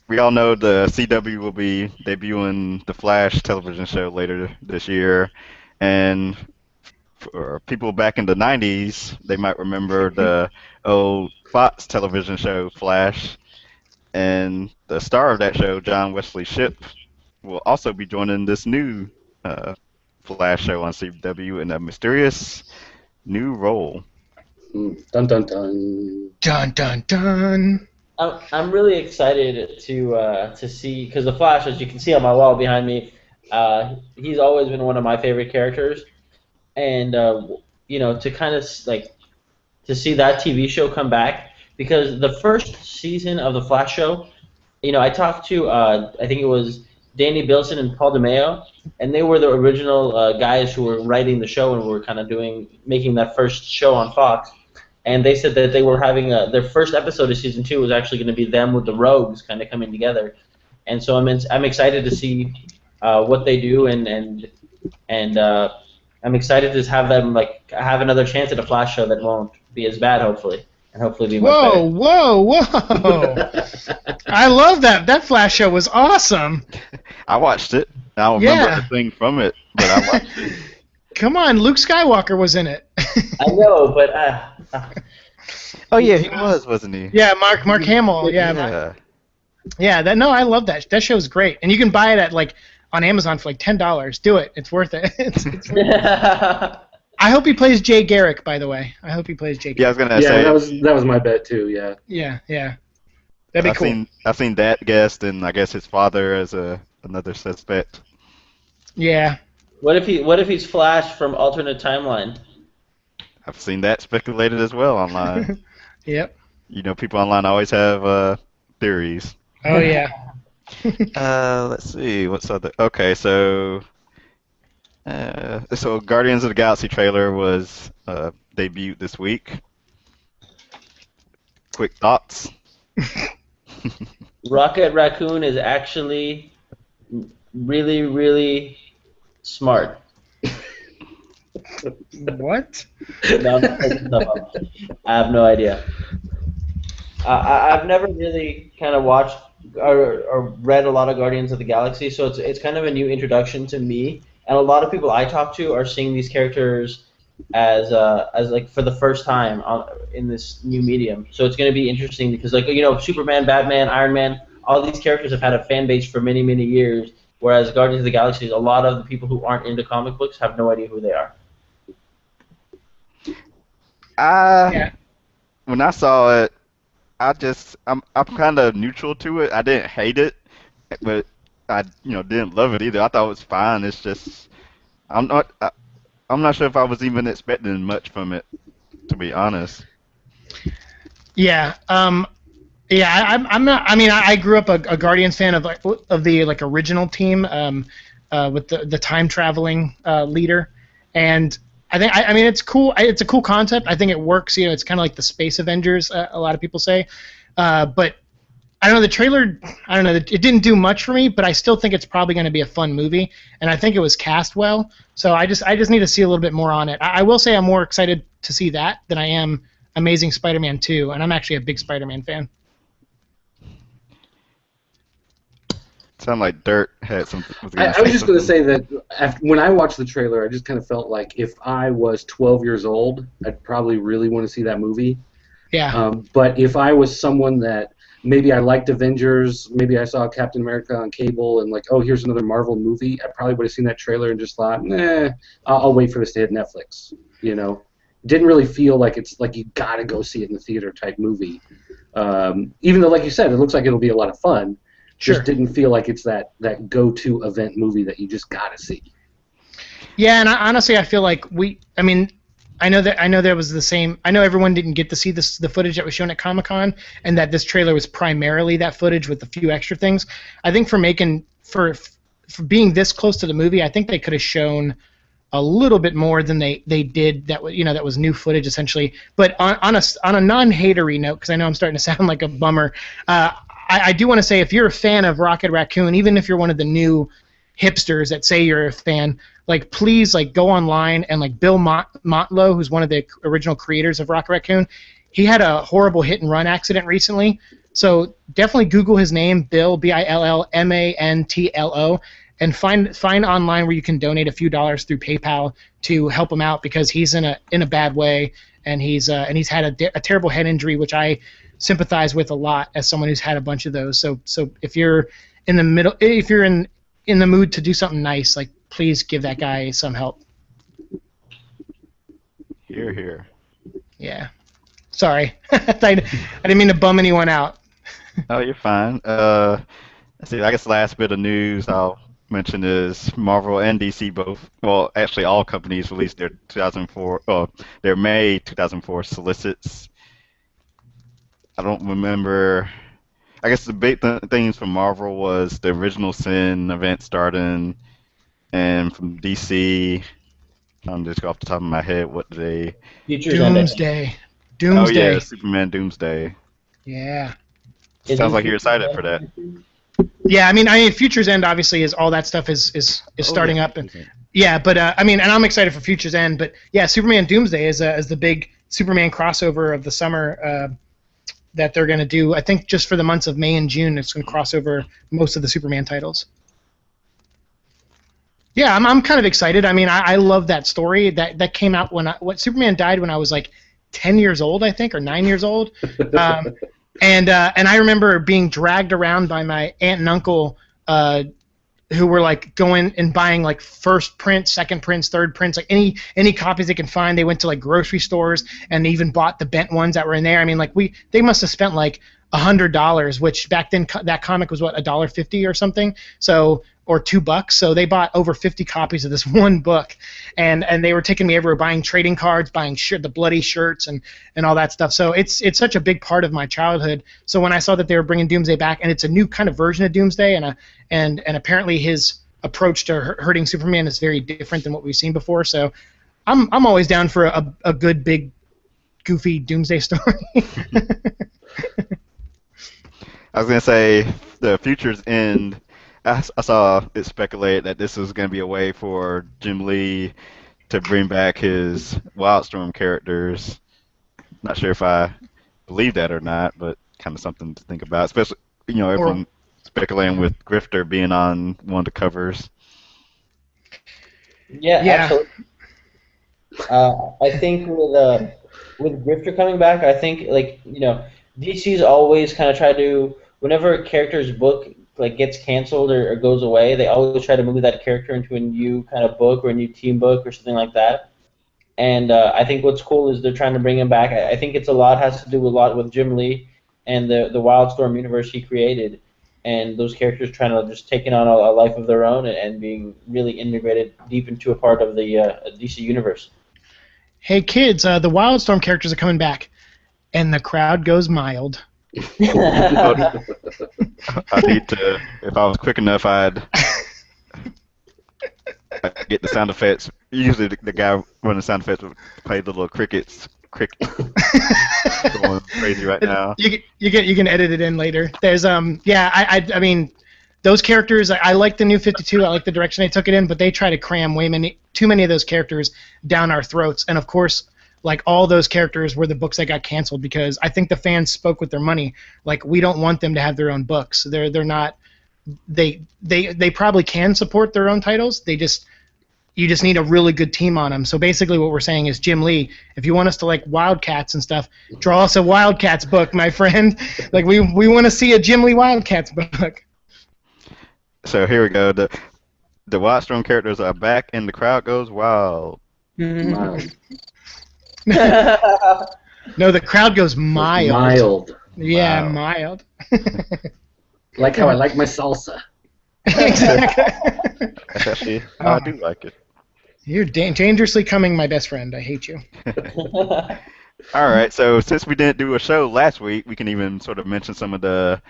we all know the CW will be debuting the Flash television show later this year, and for people back in the 90s, they might remember the old Fox television show Flash, and the star of that show, John Wesley Shipp, will also be joining this new Flash show on CW in a mysterious new role.
Dun dun dun.
Dun dun dun.
I'm really excited to see, because the Flash, as you can see on my wall behind me, he's always been one of my favorite characters, and to kind of to see that TV show come back, because the first season of the Flash show, I talked to I think it was Danny Bilson and Paul DeMeo, and they were the original guys who were writing the show and were kind of making that first show on Fox. And they said that they were having their first episode of season 2 was actually going to be them with the Rogues kind of coming together, and so I'm excited to see what they do, and I'm excited to have them have another chance at a Flash show that won't be as bad, hopefully, and hopefully be much better.
Whoa! I love that. That Flash show was awesome.
I watched it. I don't remember anything from it, but I watched it.
Come on, Luke Skywalker was in it.
I know, but
oh yeah, he was, wasn't he?
Yeah, Mark Hamill. Yeah. No, I love that. That show's great, and you can buy it at on Amazon for $10. Do it. It's worth it. It's worth it. I hope he plays Jay Garrick, by the way. I hope he plays Jay Garrick.
Yeah, I was gonna say
that was my bet too. Yeah.
Yeah. That'd be cool.
I've seen that guest, and I guess his father as another suspect.
Yeah.
What if he's Flash from alternate timeline?
I've seen that speculated as well online.
Yep.
People online always have theories.
Oh yeah.
Let's see what's other. Okay, so Guardians of the Galaxy trailer was debuted this week. Quick thoughts.
Rocket Raccoon is actually really, really smart.
What?
No, I'm not making stuff up. I have no idea. I've never really kind of watched or read a lot of Guardians of the Galaxy, so it's kind of a new introduction to me. And a lot of people I talk to are seeing these characters as like for the first time in this new medium. So it's going to be interesting because, like, you know, Superman, Batman, Iron Man, all these characters have had a fan base for many, many years. Whereas Guardians of the Galaxy, a lot of the people who aren't into comic books have no idea who they are.
Yeah.
When I saw it, I'm kind of neutral to it. I didn't hate it, but I didn't love it either. I thought it was fine. It's just I'm not I'm not sure if I was even expecting much from it, to be honest.
Yeah. Yeah. I'm not. I mean, I grew up a Guardians fan of the like original team with the time traveling leader, and I mean it's cool. It's a cool concept. I think it works. You know, it's kind of like the Space Avengers. A lot of people say, but I don't know. The trailer, I don't know. It didn't do much for me, but I still think it's probably going to be a fun movie, and I think it was cast well. So I just need to see a little bit more on it. I will say I'm more excited to see that than I am Amazing Spider-Man 2, and I'm actually a big Spider-Man fan.
Sound like Dirt had something.
I was just going to say that when I watched the trailer, I just kind of felt like if I was 12 years old, I'd probably really want to see that movie.
Yeah.
But if I was someone that maybe I liked Avengers, maybe I saw Captain America on cable and like, oh, here's another Marvel movie, I probably would have seen that trailer and just thought, nah, I'll wait for this to hit Netflix. You know, didn't really feel like it's like you got to go see it in the theater type movie. Even though, like you said, it looks like it'll be a lot of fun.
Sure.
Just didn't feel like it's that go-to event movie that you just got to see.
Yeah, and honestly, I feel like I mean, I know there was the same. I know everyone didn't get to see the footage that was shown at Comic-Con, and that this trailer was primarily that footage with a few extra things. I think for being this close to the movie, I think they could have shown a little bit more than they did. That was new footage essentially. But on a non-hatery note, because I know I'm starting to sound like a bummer. I do want to say, if you're a fan of Rocket Raccoon, even if you're one of the new hipsters that say you're a fan, like, please, like, go online and, like, Bill Mantlo, who's one of the original creators of Rocket Raccoon, he had a horrible hit-and-run accident recently. So definitely Google his name, Bill, Billmantlo, and find online where you can donate a few dollars through PayPal to help him out, because he's in a bad way, and he's had a terrible head injury, which I sympathize with a lot as someone who's had a bunch of those. So if you're in the mood to do something nice, like, please give that guy some help.
Hear, hear.
Yeah. Sorry. I didn't mean to bum anyone out.
Oh, you're fine. Let's see. I guess the last bit of news I'll mention is Marvel and DC both. Well, actually, all companies released their their May 2004 solicits. I don't remember. I guess the big things from Marvel was the Original Sin event starting, and from DC, I'm just off the top of my head, what did they?
Doomsday.
Oh yeah, Superman Doomsday.
Yeah.
Sounds like you're excited for that.
Yeah, I mean, Future's End obviously is all that stuff is starting up, and yeah, but I mean, and I'm excited for Future's End, but yeah, Superman Doomsday is the big Superman crossover of the summer. That they're going to do, I think, just for the months of May and June. It's going to cross over most of the Superman titles. Yeah, I'm kind of excited. I mean, I love that story. That came out when Superman died when I was like 10 years old, I think, or 9 years old. And I remember being dragged around by my aunt and uncle, who were like going and buying like first prints, second prints, third prints, like any copies they can find. They went to like grocery stores and even bought the bent ones that were in there. I mean, like they must have spent like $100, which back then that comic was what, $1.50 or something. So, or $2. So they bought over 50 copies of this one book, and they were taking me everywhere, buying trading cards, buying the bloody shirts and all that stuff. So it's such a big part of my childhood. So when I saw that they were bringing Doomsday back, and it's a new kind of version of Doomsday, and apparently his approach to hurting Superman is very different than what we've seen before. So I'm always down for a good big goofy Doomsday story.
was gonna say the Futures End. I saw it speculated that this was gonna be a way for Jim Lee to bring back his Wildstorm characters. Not sure if I believe that or not, but kind of something to think about. Especially, everyone speculating with Grifter being on one of the covers.
Yeah, absolutely. I think with Grifter coming back, I think DC's always kind of try to, whenever a character's book gets canceled or goes away, they always try to move that character into a new kind of book or a new team book or something like that. And I think what's cool is they're trying to bring him back. I think has to do a lot with Jim Lee and the Wildstorm universe he created, and those characters trying to just taking on a life of their own and being really integrated deep into a part of the DC universe.
Hey kids, the Wildstorm characters are coming back, and the crowd goes mild.
I need to. If I was quick enough, I'd get the sound effects. Usually, the guy running sound effects would play the little crickets. Going crazy right now.
You can edit it in later. There's I mean, those characters. I like the New 52. I like the direction they took it in, but they try to cram too many of those characters down our throats. And of course, all those characters were the books that got canceled because I think the fans spoke with their money. We don't want them to have their own books. They're not. They probably can support their own titles. You just need a really good team on them. So basically what we're saying is, Jim Lee, if you want us to like Wildcats and stuff, draw us a Wildcats book, my friend. We want to see a Jim Lee Wildcats book.
So here we go. The Wildstorm characters are back and the crowd goes wild.
Mild.
No, the crowd goes mild.
Mild.
Yeah,
Wow.
Mild.
Like how I like my salsa.
Exactly.
That's actually how I do like it.
You're dangerously coming, my best friend. I hate you.
All right, so since we didn't do a show last week, we can even sort of mention some of the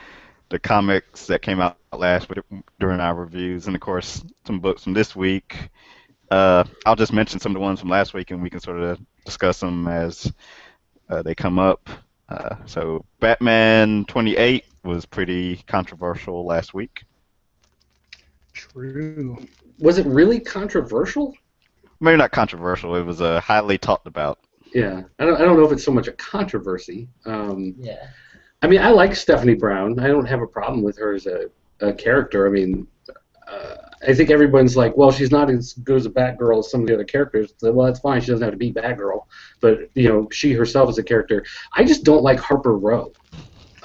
comics that came out last week during our reviews, and of course some books from this week. I'll just mention some of the ones from last week, and we can sort of discuss them as they come up. So Batman 28 was pretty controversial last week.
True.
Was it really controversial?
Maybe not controversial. It was highly talked about.
Yeah, I don't know if it's so much a controversy.
Yeah.
I mean, I like Stephanie Brown. I don't have a problem with her as a character. I mean, I think everyone's like, well, she's not as good as a Batgirl as some of the other characters. Well, that's fine. She doesn't have to be Batgirl. But, she herself is a character. I just don't like Harper Row.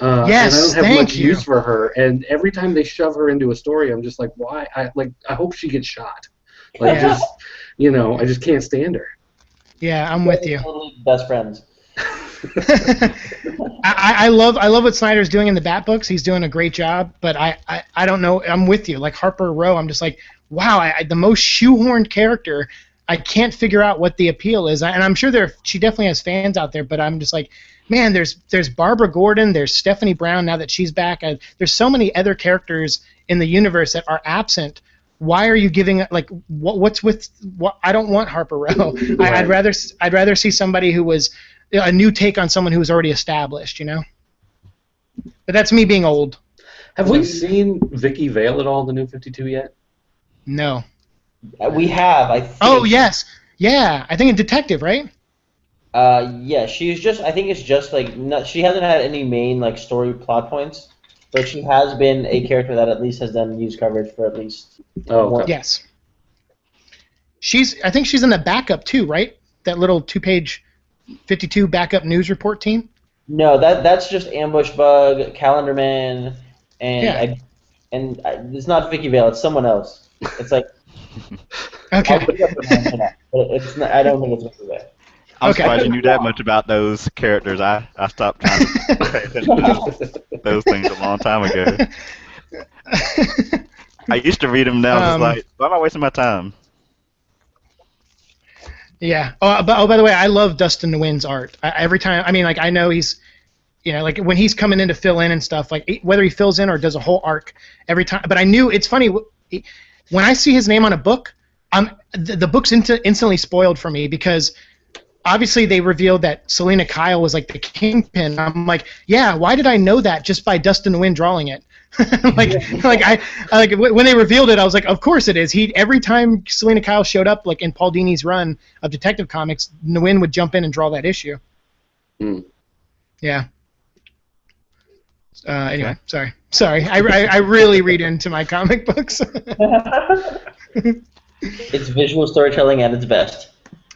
Yes,
and I don't have
thank
much
you.
use for her. And every time they shove her into a story, I'm just like, why? I hope she gets shot.
Yeah.
I just can't stand her.
Yeah, I'm with you.
Totally best friends.
I love what Snyder's doing in the Bat books. He's doing a great job, but I don't know. I'm with you. Like Harper Row, I'm just like, wow, the most shoehorned character. I can't figure out what the appeal is, and I'm sure she definitely has fans out there. But I'm just like, man, there's Barbara Gordon, there's Stephanie Brown now that she's back. There's so many other characters in the universe that are absent. Why are you giving what's with what? I don't want Harper Row.
Right.
I'd rather see somebody who was a new take on someone who was already established, But that's me being old.
Have we seen Vicky Vale at all in the New 52 yet?
No.
We have, I think.
Oh yes, yeah. I think a detective, right?
Yeah, she's just. I think it's just she hasn't had any main story plot points, but she has been a character that at least has done news coverage for at least.
Oh, okay.
Yes. I think she's in the backup too, right? That little 2-page 52 backup news report team.
No, that's just Ambush Bug, Calendar Man, and
Yeah.
it's not Vicky Vale. It's someone else. It's like.
Okay.
I'll look up the name for that, but it's not, I don't think it's Vicky Vale.
I'm
Okay.
surprised you knew that much about those characters. I stopped trying to pay attention to those things a long time ago. I used to read them now. I was like, why am I wasting my time?
Yeah. Oh, by the way, I love Dustin Nguyen's art. Every time, I know he's, when he's coming in to fill in and stuff, whether he fills in or does a whole arc every time. But I knew it's funny when I see his name on a book, the book's instantly spoiled for me because obviously they revealed that Selena Kyle was like the kingpin. I'm like, yeah, why did I know that just by Dustin Nguyen drawing it? When they revealed it, I was like, of course it is. Every time Selena Kyle showed up, like in Paul Dini's run of Detective Comics, Nguyen would jump in and draw that issue. Yeah. Anyway, sorry. I really read into my comic books.
It's visual storytelling at its best.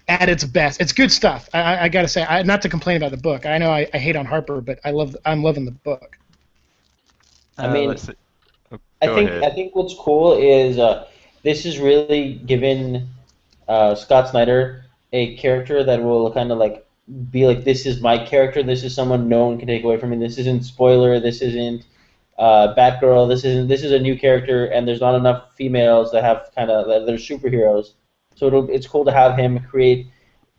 At its best, it's good stuff. I gotta say, not to complain about the book. I know I hate on Harper, but I'm loving the book.
I mean,
I
think what's cool is this is really given Scott Snyder a character that will kind of like be like, this is my character. This is someone no one can take away from me. This isn't spoiler. This isn't Batgirl. This is a new character, and there's not enough females that have that are superheroes. So it's cool to have him create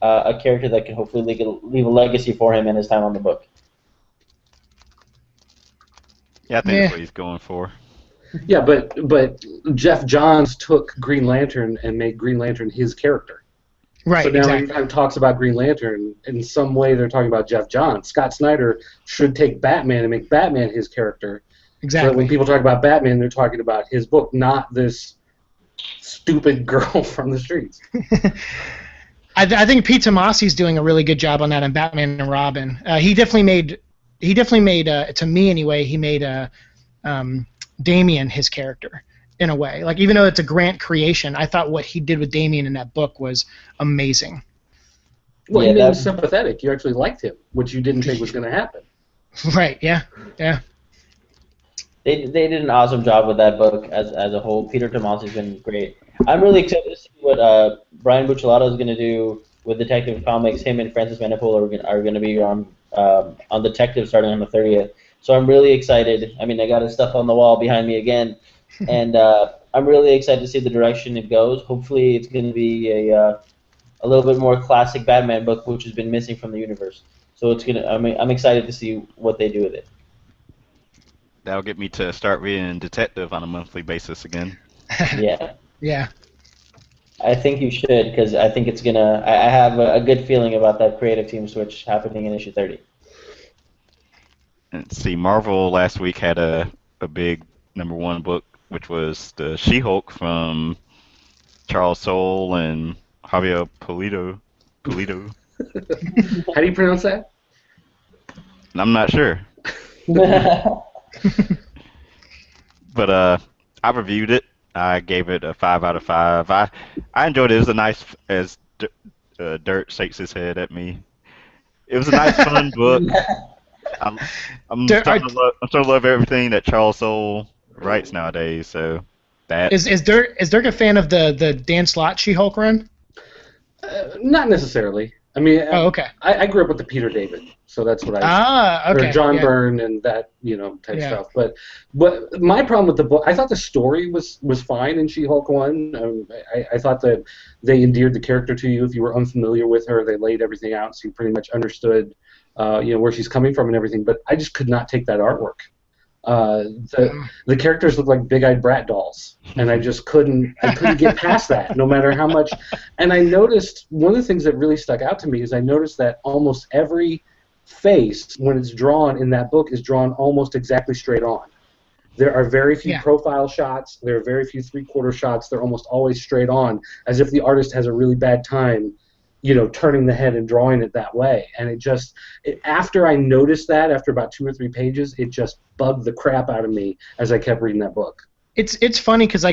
a character that can hopefully leave a legacy for him in his time on the book.
Yeah, I think that's what he's going for.
Yeah, but Jeff Johns took Green Lantern and made Green Lantern his character.
Right.
So now
exactly.
anytime talks about Green Lantern, in some way they're talking about Jeff Johns. Scott Snyder should take Batman and make Batman his character.
Exactly.
So that when people talk about Batman, they're talking about his book, not this stupid girl from the streets.
I think Pete Tomasi's doing a really good job on that in Batman and Robin. He definitely made to me anyway. He made Damian his character in a way. Like, even though it's a Grant creation, I thought what he did with Damian in that book was amazing.
Well, he made him sympathetic. You actually liked him, which you didn't think was going to happen.
Right. Yeah.
They did an awesome job with that book as a whole. Peter Tomasi's been great. I'm really excited to see what Brian Buccellato is going to do with Detective Comics. Him and Francis Manapul are going to be on Detective starting on the 30th. So I'm really excited. I mean, I got his stuff on the wall behind me again, and I'm really excited to see the direction it goes. Hopefully, it's going to be a little bit more classic Batman book, which has been missing from the universe. So it's gonna. I'm excited to see what they do with it.
That'll get me to start reading Detective on a monthly basis again.
Yeah.
Yeah.
I think you should, because I think it's gonna. I have a good feeling about that creative team switch happening in issue 30.
And see, Marvel last week had a big #1 book, which was the She-Hulk from Charles Soule and Javier Pulido.
How do you pronounce that?
I'm not sure. But I reviewed it. I gave it a 5 out of 5. I enjoyed it. It was a nice, as Dirt shakes his head at me. It was a nice, fun book. I'm starting to love everything that Charles Soule writes nowadays. So that
is Dirk a fan of the Dan Slott She-Hulk run?
Not necessarily. I mean,
okay.
I grew up with the Peter David, so that's what
okay.
Or John Byrne and that type stuff. But my problem with the book, I thought the story was fine in She-Hulk 1. I thought that they endeared the character to you if you were unfamiliar with her. They laid everything out so you pretty much understood where she's coming from and everything. But I just could not take that artwork. The characters look like big-eyed brat dolls, and I couldn't get past that, no matter how much. And I noticed one of the things that really stuck out to me is I noticed that almost every face, when it's drawn in that book, is drawn almost exactly straight on. There are very few profile shots. There are very few three-quarter shots. They're almost always straight on, as if the artist has a really bad time turning the head and drawing it that way. And after I noticed that, after about 2 or 3 pages, it just bugged the crap out of me as I kept reading that book.
It's funny because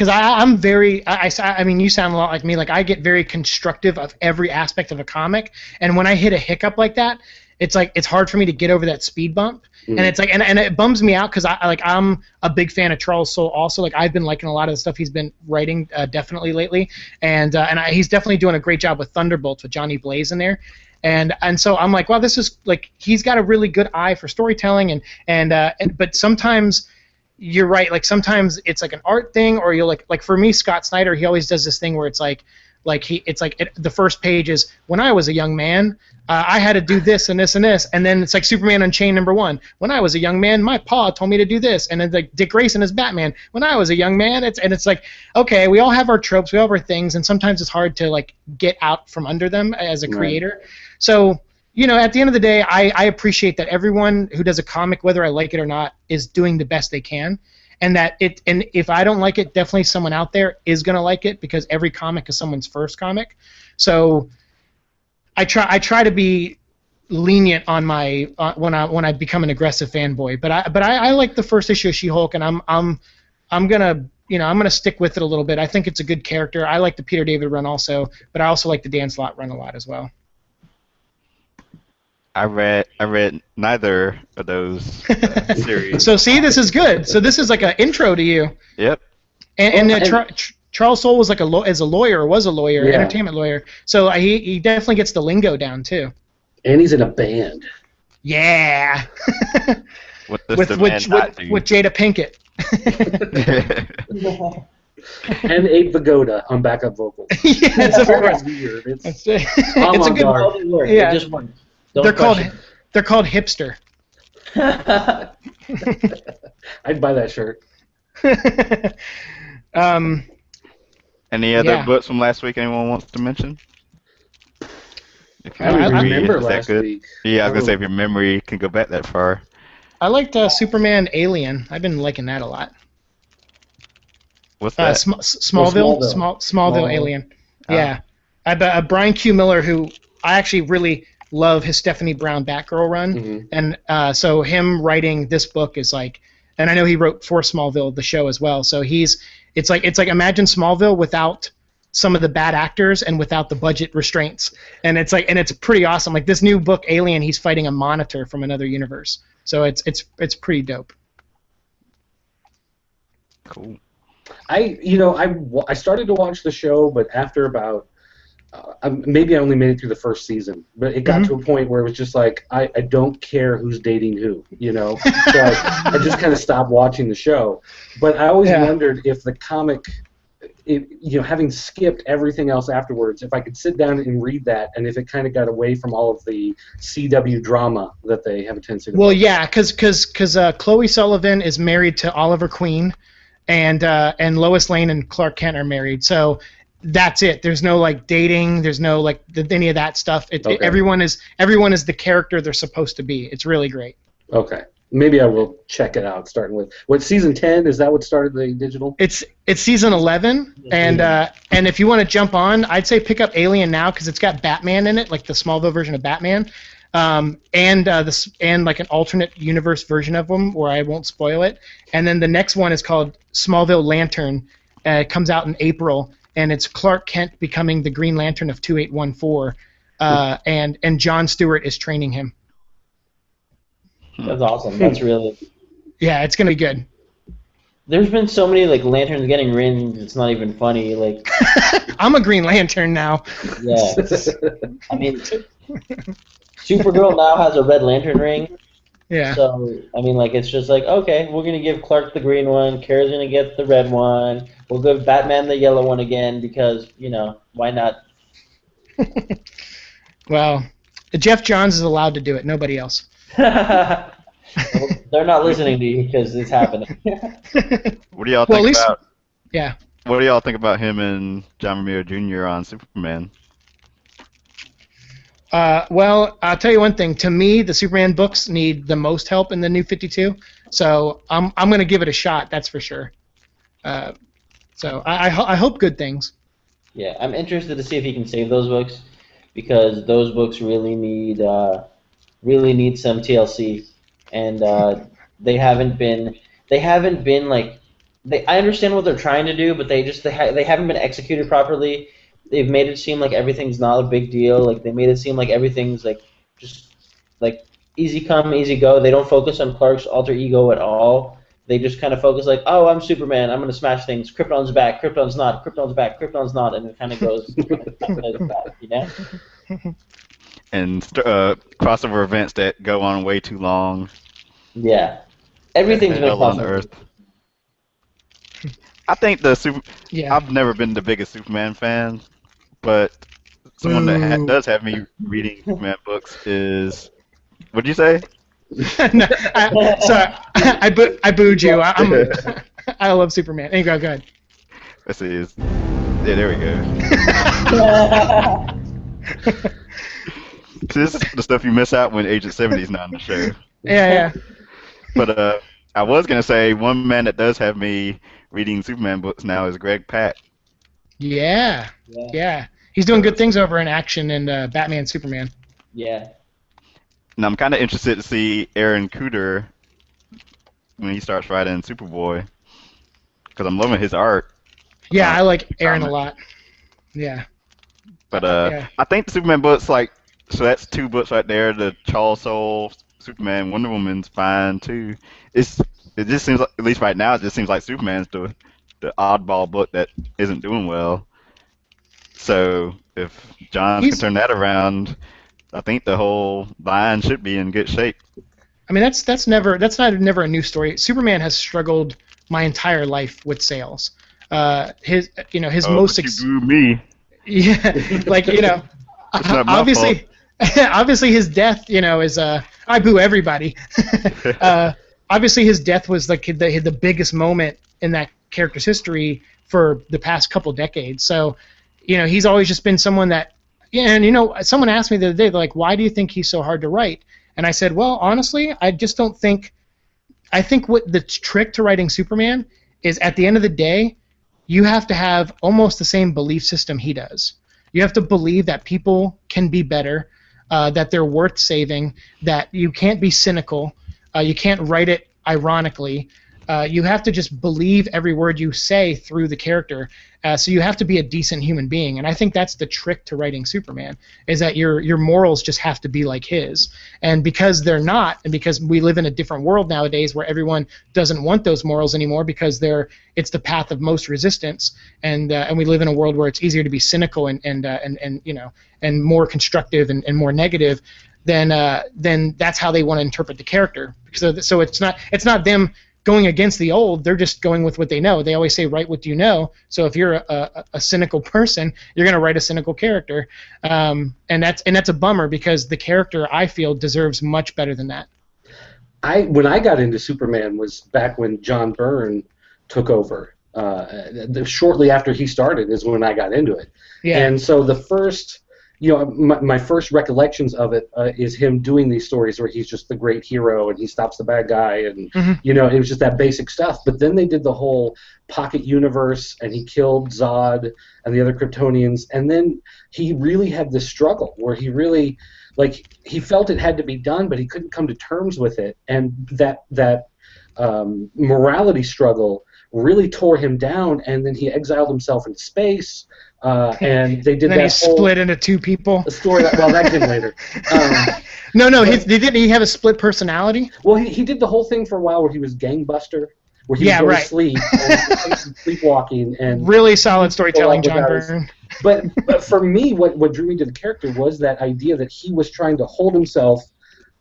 I'm very I mean, you sound a lot like me. Like, I get very constructive of every aspect of a comic, and when I hit a hiccup like that, it's like it's hard for me to get over that speed bump. And it's like, and it bums me out because I'm a big fan of Charles Soule also. Like, I've been liking a lot of the stuff he's been writing definitely lately, and he's definitely doing a great job with Thunderbolts with Johnny Blaze in there, and so I'm like, wow, this is like, he's got a really good eye for storytelling, but sometimes you're right, like sometimes it's like an art thing, or you'll like for me, Scott Snyder, he always does this thing where it's like Like the first page is when I was a young man, I had to do this and this and this, and then it's like Superman Unchained #1. When I was a young man, my pa told me to do this, and then like Dick Grayson as Batman. When I was a young man, it's like, okay, we all have our tropes, we all have our things, and sometimes it's hard to like get out from under them as a creator. Right. So, you know, at the end of the day, I appreciate that everyone who does a comic, whether I like it or not, is doing the best they can. And and if I don't like it, definitely someone out there is gonna like it, because every comic is someone's first comic. So I try to be lenient on my when I become an aggressive fanboy. But I like the first issue of She-Hulk, and I'm gonna stick with it a little bit. I think it's a good character. I like the Peter David run also, but I also like the Dan Slott run a lot as well.
I read neither of those series.
So see, this is good. So this is like an intro to you.
Yep.
And Charles Soule was like was a lawyer, entertainment lawyer. So he definitely gets the lingo down too.
And he's in a band.
Yeah.
With
Jada Pinkett.
And Abe Vigoda on backup vocals.
Yeah,
it's weird.
It's a good
word.
Yeah. They're called hipster.
I'd buy that shirt.
Any other books from last week anyone wants to mention? If
I remember last week.
Yeah, I was going to say, if your memory can go back that far.
I liked Superman Alien. I've been liking that a lot.
What's that?
Smallville Alien. Yeah. Brian Q. Miller, who I actually really love his Stephanie Brown Batgirl run, and so him writing this book is like, and I know he wrote for Smallville the show as well. So it's like imagine Smallville without some of the bad actors and without the budget restraints, and it's pretty awesome. Like this new book Alien, he's fighting a monitor from another universe, so it's pretty dope.
Cool.
I started to watch the show, but after about maybe I only made it through the first season, but it got to a point where it was just like, I don't care who's dating who, you know? So I just kind of stopped watching the show. But I always wondered if the comic, having skipped everything else afterwards, if I could sit down and read that, and if it kind of got away from all of the CW drama that they have a tendency to.
Well, yeah, because Chloe Sullivan is married to Oliver Queen, and Lois Lane and Clark Kent are married, so that's it. There's no like dating. There's no like any of that stuff. Everyone is the character they're supposed to be. It's really great.
Okay, maybe I will check it out. Starting with season 10? Is that what started the digital?
It's season 11, and if you want to jump on, I'd say pick up Alien now because it's got Batman in it, like the Smallville version of Batman, and like an alternate universe version of them where I won't spoil it. And then the next one is called Smallville Lantern. It comes out in April. And it's Clark Kent becoming the Green Lantern of 2814, and Jon Stewart is training him.
That's awesome. That's really...
Yeah, it's going to be good.
There's been so many like lanterns getting ringed, it's not even funny. Like,
I'm a Green Lantern now.
Yeah. I mean, Supergirl now has a Red Lantern ring.
Yeah.
So, I mean, like, it's just like, okay, we're going to give Clark the green one, Kara's going to get the red one, we'll give Batman the yellow one again because, why not?
Well, Jeff Johns is allowed to do it, nobody else.
Well, they're not listening to you because it's happening.
What do y'all think about?
Yeah.
What do y'all think about him and John Romita Jr. on Superman?
Well, I'll tell you one thing. To me, the Superman books need the most help in the New 52. So I'm going to give it a shot. That's for sure. So I hope good things.
Yeah, I'm interested to see if he can save those books because those books really need some TLC, and they haven't been like I understand what they're trying to do, but they haven't been executed properly. They've made it seem like everything's not a big deal. Like they made it seem like everything's like just like easy come, easy go. They don't focus on Clark's alter ego at all. They just kind of focus like, oh, I'm Superman. I'm gonna smash things. Krypton's back. Krypton's not. Krypton's back. Krypton's not. And it kind of goes back,
And crossover events that go on way too long.
Yeah, everything's been
on Earth. I think I've never been the biggest Superman fan. but someone that
Boo.
does have me reading Superman books is. What'd you say?
No, I booed you. I love Superman. Hey, go ahead.
Let's see. Yeah, there we go. See, this is the stuff you miss out when Agent 70 is not on the show.
Yeah.
But I was gonna say one man that does have me reading Superman books now is Greg Pak.
Yeah. He's doing good things over in Action and Batman Superman.
Yeah.
And I'm kind of interested to see Aaron Cooter when he starts writing Superboy, because I'm loving his art.
Yeah, I like Aaron a lot. Yeah.
But I think the Superman books, like, so that's 2 books right there. The Charles Soule, Superman, Wonder Woman's fine too. It just seems like, at least right now, it just seems like Superman's the oddball book that isn't doing well. So if John can turn that around, I think the whole line should be in good shape.
I mean, that's never a new story. Superman has struggled my entire life with sales. His most
you boo me.
Yeah, like obviously his death, is I boo everybody. Obviously his death was like the biggest moment in that character's history for the past couple decades. So, he's always just been someone that. Yeah, and someone asked me the other day, they're like, why do you think he's so hard to write? And I said, well, honestly, I just don't think. I think what the trick to writing Superman is, at the end of the day, you have to have almost the same belief system he does. You have to believe that people can be better, that they're worth saving, that you can't be cynical, you can't write it ironically. You have to just believe every word you say through the character. So you have to be a decent human being, and I think that's the trick to writing Superman, is that your morals just have to be like his. And because they're not, and because we live in a different world nowadays where everyone doesn't want those morals anymore because it's the path of most resistance, and we live in a world where it's easier to be cynical and more constructive and more negative, then that's how they want to interpret the character. So it's not them going against the old, they're just going with what they know. They always say, write what you know. So if you're a cynical person, you're going to write a cynical character, and that's a bummer, because the character, I feel, deserves much better than that.
When I got into Superman was back when John Byrne took over. Shortly after he started is when I got into it. Yeah. And so the first. My first recollections of it is him doing these stories where he's just the great hero and he stops the bad guy, and it was just that basic stuff. But then they did the whole pocket universe, and he killed Zod and the other Kryptonians, and then he really had this struggle where he really, he felt it had to be done, but he couldn't come to terms with it, and that morality struggle really tore him down, and then he exiled himself into space. And they did
and then
that
he split into 2 people.
Story that came later.
Didn't he have a split personality?
Well, he did the whole thing for a while where he was gangbuster, where he was going to sleep and sleepwalking, and
really solid storytelling, John Byrne.
But for me, what drew me to the character was that idea that he was trying to hold himself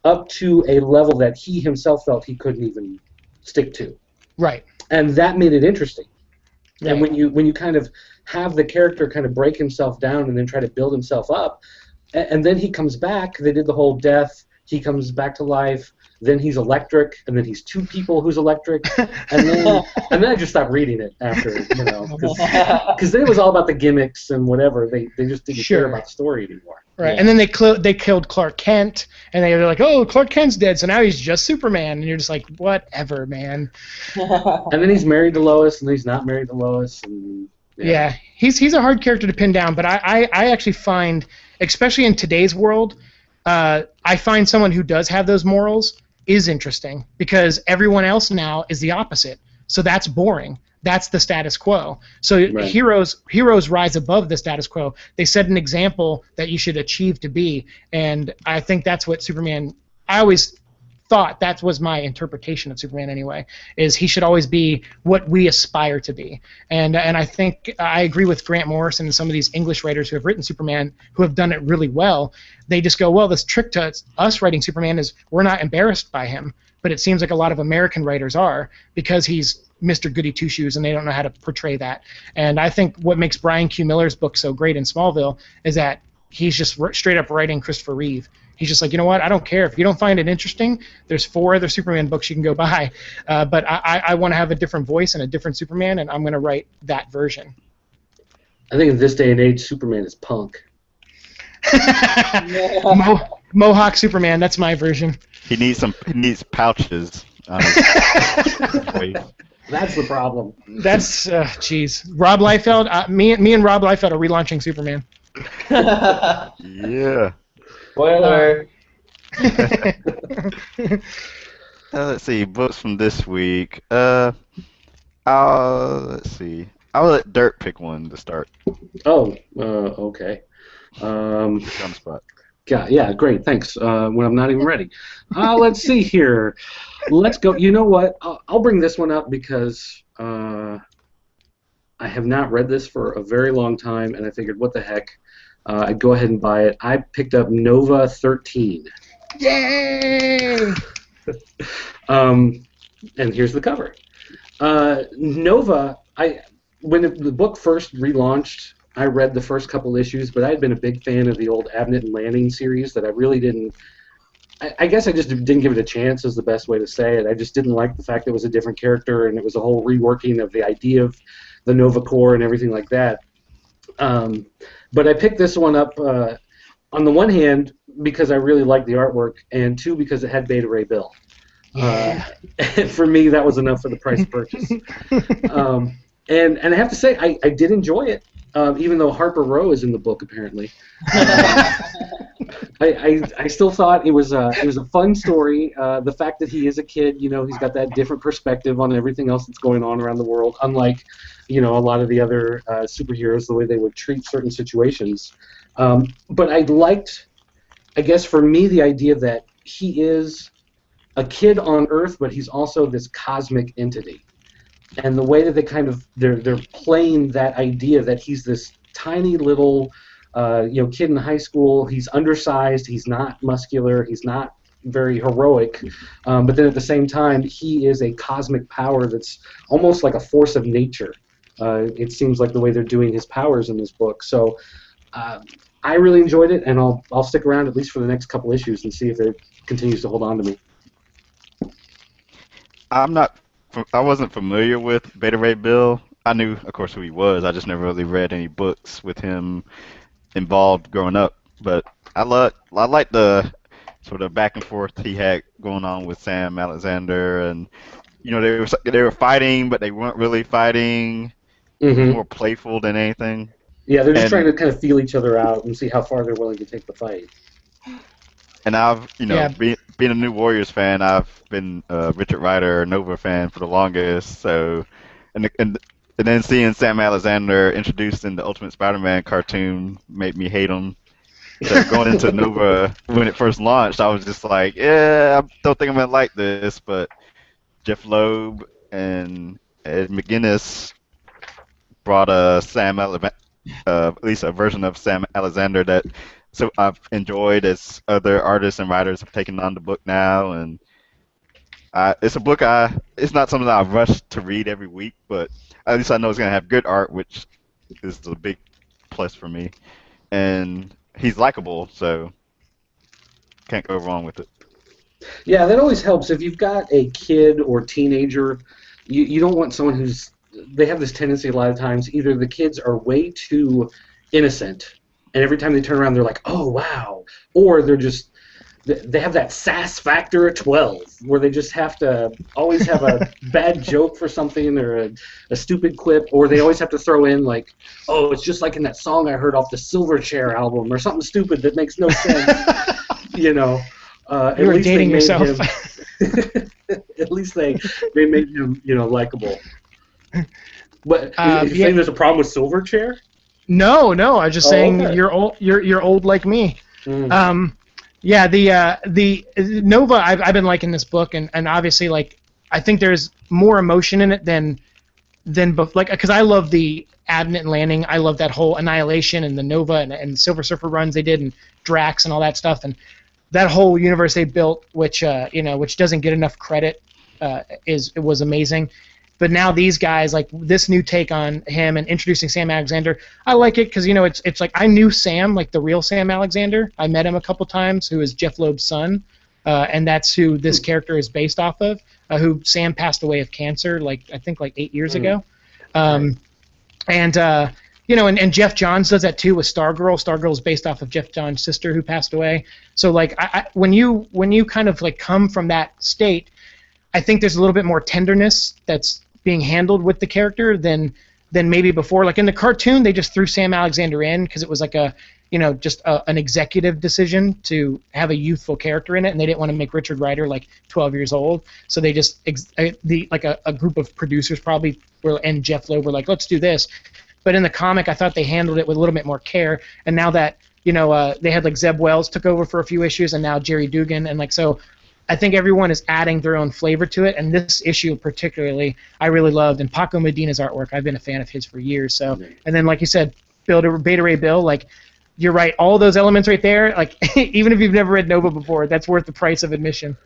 up to a level that he himself felt he couldn't even stick to.
Right.
And that made it interesting.
Right.
And when you kind of have the character kind of break himself down and then try to build himself up, and then he comes back. They did the whole death. He comes back to life. Then he's electric, and then he's 2 people who's electric, and then I just stopped reading it after, because then it was all about the gimmicks and whatever. They just didn't care about the story anymore.
Right, and then they killed Clark Kent, and they were like, oh, Clark Kent's dead, so now he's just Superman, and you're just like, whatever, man.
And then he's married to Lois, and he's not married to Lois, and
yeah, he's a hard character to pin down, but I actually find, especially in today's world, I find someone who does have those morals is interesting, because everyone else now is the opposite. So that's boring. That's the status quo. So heroes rise above the status quo. They set an example that you should achieve to be, and I think that's what Superman. I always thought, that was my interpretation of Superman anyway, is he should always be what we aspire to be. And I think I agree with Grant Morrison and some of these English writers who have written Superman who have done it really well. They just go, well, this trick to us writing Superman is we're not embarrassed by him, but it seems like a lot of American writers are, because he's Mr. Goody Two-Shoes, and they don't know how to portray that. And I think what makes Brian Q. Miller's book so great in Smallville is that he's just straight up writing Christopher Reeve. He's just like, you know what, I don't care. If you don't find it interesting, there's 4 other Superman books you can go buy. But I want to have a different voice and a different Superman, and I'm going to write that version.
I think in this day and age, Superman is punk.
Mohawk Superman, that's my version.
He needs pouches on his face.
That's the problem.
That's, jeez. Rob Liefeld, me and Rob Liefeld are relaunching Superman.
Yeah.
Spoiler.
Let's see, books from this week. Let's see. I'll let Dirt pick one to start.
Oh, okay.
On the spot.
Yeah, great, thanks. When I'm not even ready. Let's see here. Let's go. You know what? I'll bring this one up because I have not read this for a very long time, and I figured, what the heck? I'd go ahead and buy it. I picked up Nova 13.
Yay!
And here's the cover. Nova, when the book first relaunched, I read the first couple issues, but I had been a big fan of the old Abnett and Lanning series that I really didn't. I guess I just didn't give it a chance, is the best way to say it. I just didn't like the fact that it was a different character, and it was a whole reworking of the idea of the Nova Corps and everything like that. But I picked this one up on the one hand because I really liked the artwork, and 2 because it had Beta Ray Bill. For me, that was enough for the price of purchase. And I have to say, I did enjoy it, even though Harper Row is in the book apparently. I still thought it was a fun story. The fact that he is a kid, he's got that different perspective on everything else that's going on around the world, unlike a lot of the other superheroes, the way they would treat certain situations. But I liked, I guess for me, the idea that he is a kid on Earth, but he's also this cosmic entity. And the way that they're playing that idea that he's this tiny little kid in high school. He's undersized, he's not muscular, he's not very heroic, but then at the same time he is a cosmic power that's almost like a force of nature. It seems like the way they're doing his powers in this book. So I really enjoyed it, and I'll stick around at least for the next couple issues and see if it continues to hold on to me.
I wasn't familiar with Beta Ray Bill. I knew, of course, who he was. I just never really read any books with him involved growing up. But I like the sort of back and forth he had going on with Sam Alexander, and they were fighting, but they weren't really fighing.
Mm-hmm.
More playful than anything.
Yeah, they're just trying to kind of feel each other out and see how far they're willing to take the fight.
And I've, being a New Warriors fan, I've been a Richard Rider Nova fan for the longest. So, and then seeing Sam Alexander introduced in the Ultimate Spider-Man cartoon made me hate him. So going into Nova when it first launched, I was just like, yeah, I don't think I'm gonna like this. But Jeff Loeb and Ed McGuinness brought at least a version of Sam Alexander that I've enjoyed as other artists and writers have taken on the book now, and it's a book it's not something that I rush to read every week, but at least I know it's gonna have good art, which is the big plus for me. And he's likable, so can't go wrong with it.
Yeah, that always helps. If you've got a kid or teenager, you don't want someone they have this tendency a lot of times, either the kids are way too innocent, and every time they turn around they're like, oh wow, or they have that sass factor at 12 where they just have to always have a bad joke for something or a stupid quip, or they always have to throw in like, oh, it's just like in that song I heard off the Silverchair album or something stupid that makes no sense. At
You're
least
dating yourself.
At least they made him likable. But you're saying there's a problem with Silverchair?
No, I was just saying
okay.
you're old like me.
Mm.
Yeah, the Nova. I've been liking this book, and obviously, like, I think there's more emotion in it than like, because I love the Advent and Landing. I love that whole Annihilation and the Nova and Silver Surfer runs they did, and Drax and all that stuff, and that whole universe they built, which which doesn't get enough credit, was amazing. But now these guys, like this new take on him and introducing Sam Alexander, I like it because it's like I knew Sam, like the real Sam Alexander. I met him a couple times, who is Jeff Loeb's son, and that's who this character is based off of. Who Sam passed away of cancer, I think 8 years ago, and and Jeff Johns does that too with Stargirl. Stargirl is based off of Jeff Johns' sister who passed away. So like when you kind of like come from that state, I think there's a little bit more tenderness that's being handled with the character than maybe before. Like in the cartoon, they just threw Sam Alexander in because it was like an executive decision to have a youthful character in it, and they didn't want to make Richard Rider like 12 years old. So they just a group of producers probably and Jeff Loeb were like, let's do this. But in the comic, I thought they handled it with a little bit more care. And now that they had like Zeb Wells took over for a few issues, and now Jerry Dugan, and like so. I think everyone is adding their own flavor to it, and this issue particularly I really loved. And Paco Medina's artwork, I've been a fan of his for years. So, and then like you said, Beta Ray Bill, like you're right, all those elements right there, like even if you've never read Nova before, that's worth the price of admission.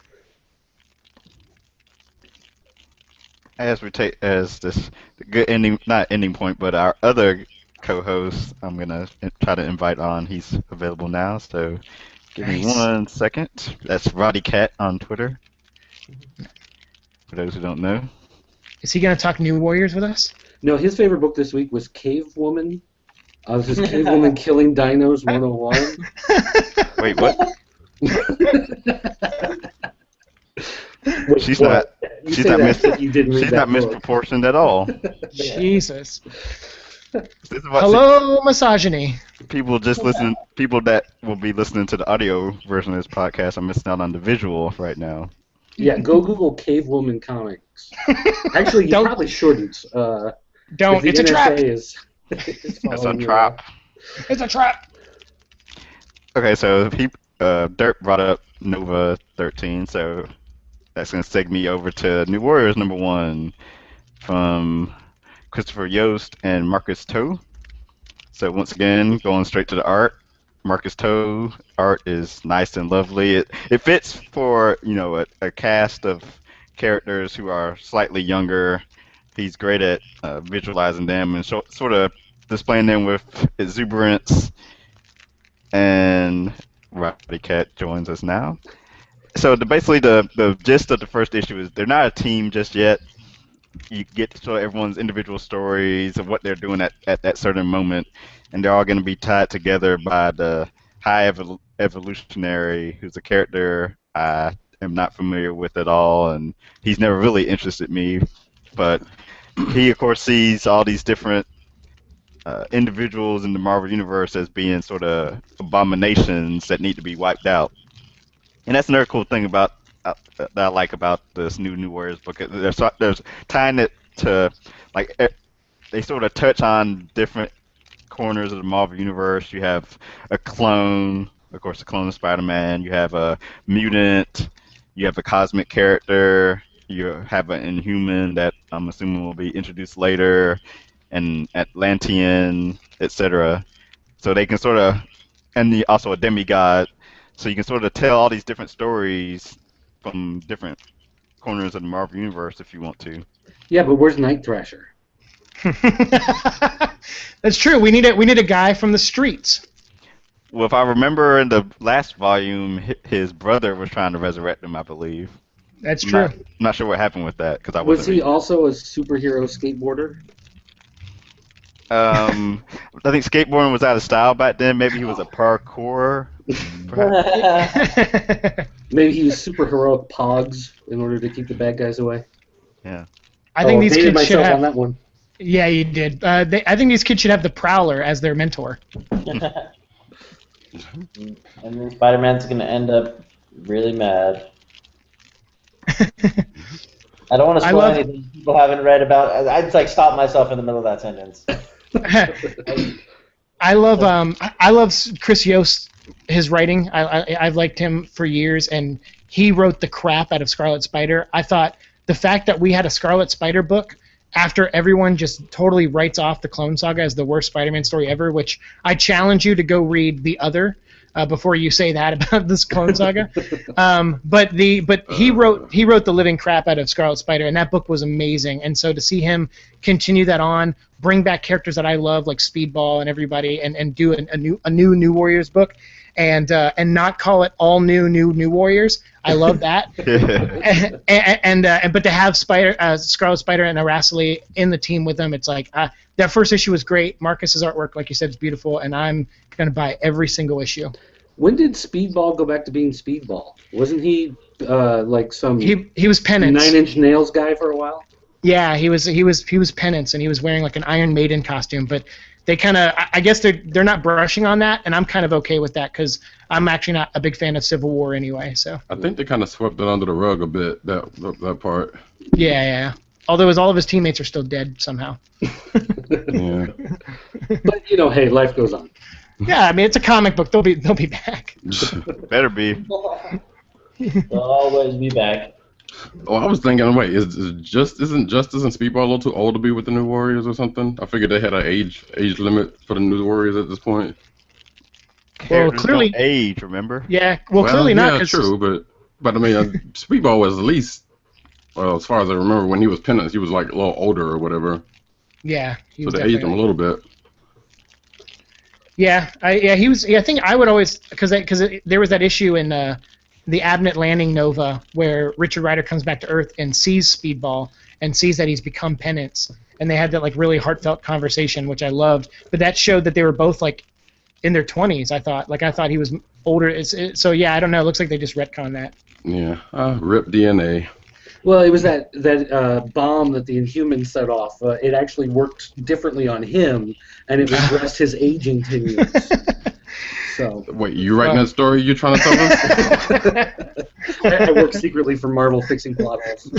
As this good ending, not ending point, but our other co-host, I'm gonna try to invite on. He's available now, so. Give me 1 second. That's Roddy Cat on Twitter. For those who don't know.
Is he going to talk New Warriors with us?
No, his favorite book this week was Cave Woman. This is Cave Woman Killing Dinos 101.
Wait, what?
Wait,
she's
what?
not misproportioned at all.
Jesus. Hello, misogyny.
People that will be listening to the audio version of this podcast are missing out on the visual right now.
Yeah, go Google Cave Woman Comics. Actually, you probably shouldn't.
Don't. It's a trap.
It's
a trap.
It's a trap.
Okay, so Dirk brought up Nova 13, so that's going to seg me over to New Warriors #1 from Christopher Yost and Marcus Toe. So once again, going straight to the art. Marcus Toe art is nice and lovely. It fits for a cast of characters who are slightly younger. He's great at visualizing them and sort of displaying them with exuberance. And Roddy Cat joins us now. So basically the gist of the first issue is they're not a team just yet. You get to show everyone's individual stories of what they're doing at that certain moment, and they're all going to be tied together by the High Evolutionary, who's a character I am not familiar with at all, and he's never really interested me. But he, of course, sees all these different individuals in the Marvel Universe as being sort of abominations that need to be wiped out. And that's another cool thing about that I like about this New Warriors book. There's tying it to, like, they sort of touch on different corners of the Marvel Universe. You have a clone, of course, a clone of Spider-Man. You have a mutant. You have a cosmic character. You have an Inhuman that I'm assuming will be introduced later, an Atlantean, etc. So they can sort of, and also a demigod. So you can sort of tell all these different stories from different corners of the Marvel Universe if you want to.
Yeah, but where's Night Thrasher?
That's true. We need a guy from the streets.
Well, if I remember in the last volume, his brother was trying to resurrect him, I believe.
That's true.
I'm not sure what happened with that because I
was he also a superhero skateboarder?
I think skateboarding was out of style back then. Maybe he was a parkourer.
Maybe he used super heroic pogs in order to keep the bad guys away.
Yeah.
I think these kids should have
on that one.
Yeah, you did. I think these kids should have the Prowler as their mentor.
And then Spider-Man's going to end up really mad. I don't want to spoil anything people haven't read about. I'd like stop myself in the middle of that sentence.
I love Chris Yost his writing. I've liked him for years, and he wrote the crap out of Scarlet Spider. I thought the fact that we had a Scarlet Spider book after everyone just totally writes off the Clone Saga as the worst Spider-Man story ever, which I challenge you to go read the other before you say that about this Clone Saga. But he wrote the living crap out of Scarlet Spider, and that book was amazing. And so to see him continue that on, bring back characters that I love like Speedball and everybody, and do a new Warriors book, and not call it all new Warriors. I love that. But to have Scarlet Spider and Araceli in the team with them, it's like that first issue was great. Marcus's artwork, like you said, is beautiful, and I'm gonna buy every single issue.
When did Speedball go back to being Speedball? Wasn't he like some
he was Penance
9 Inch Nails guy for a while?
Yeah, he was Penance, and he was wearing like an Iron Maiden costume, but they kind of, I guess they're not brushing on that, and I'm kind of okay with that because I'm actually not a big fan of Civil War anyway. So
I think they kind of swept it under the rug a bit, that part.
Yeah. Although all of his teammates are still dead somehow.
Yeah.
But hey, life goes on.
Yeah, I mean it's a comic book. They'll be back.
Better be.
They'll always be back.
Oh, I was thinking, wait, isn't Justice and Speedball a little too old to be with the New Warriors or something? I figured they had an age limit for the New Warriors at this point.
Well, clearly
don't age, remember?
Yeah, well clearly not.
Yeah, true, but I mean, Speedball was at least, well, as far as I remember, when he was Penance, he was like a little older or whatever.
Yeah,
so they aged him a little bit.
Yeah, he was. Yeah, I think I would always because there was that issue in the Abnett Landing Nova where Richard Rider comes back to Earth and sees Speedball and sees that he's become Penance, and they had that like really heartfelt conversation, which I loved. But that showed that they were both like in their 20s. I thought he was older. So yeah, I don't know. It looks like they just retconned that.
Yeah, rip DNA.
Well, it was that bomb that the Inhumans set off. It actually worked differently on him, and it regressed his aging 10 years. So.
Wait, you writing that story you're trying to tell us?
I work secretly for Marvel fixing plot holes.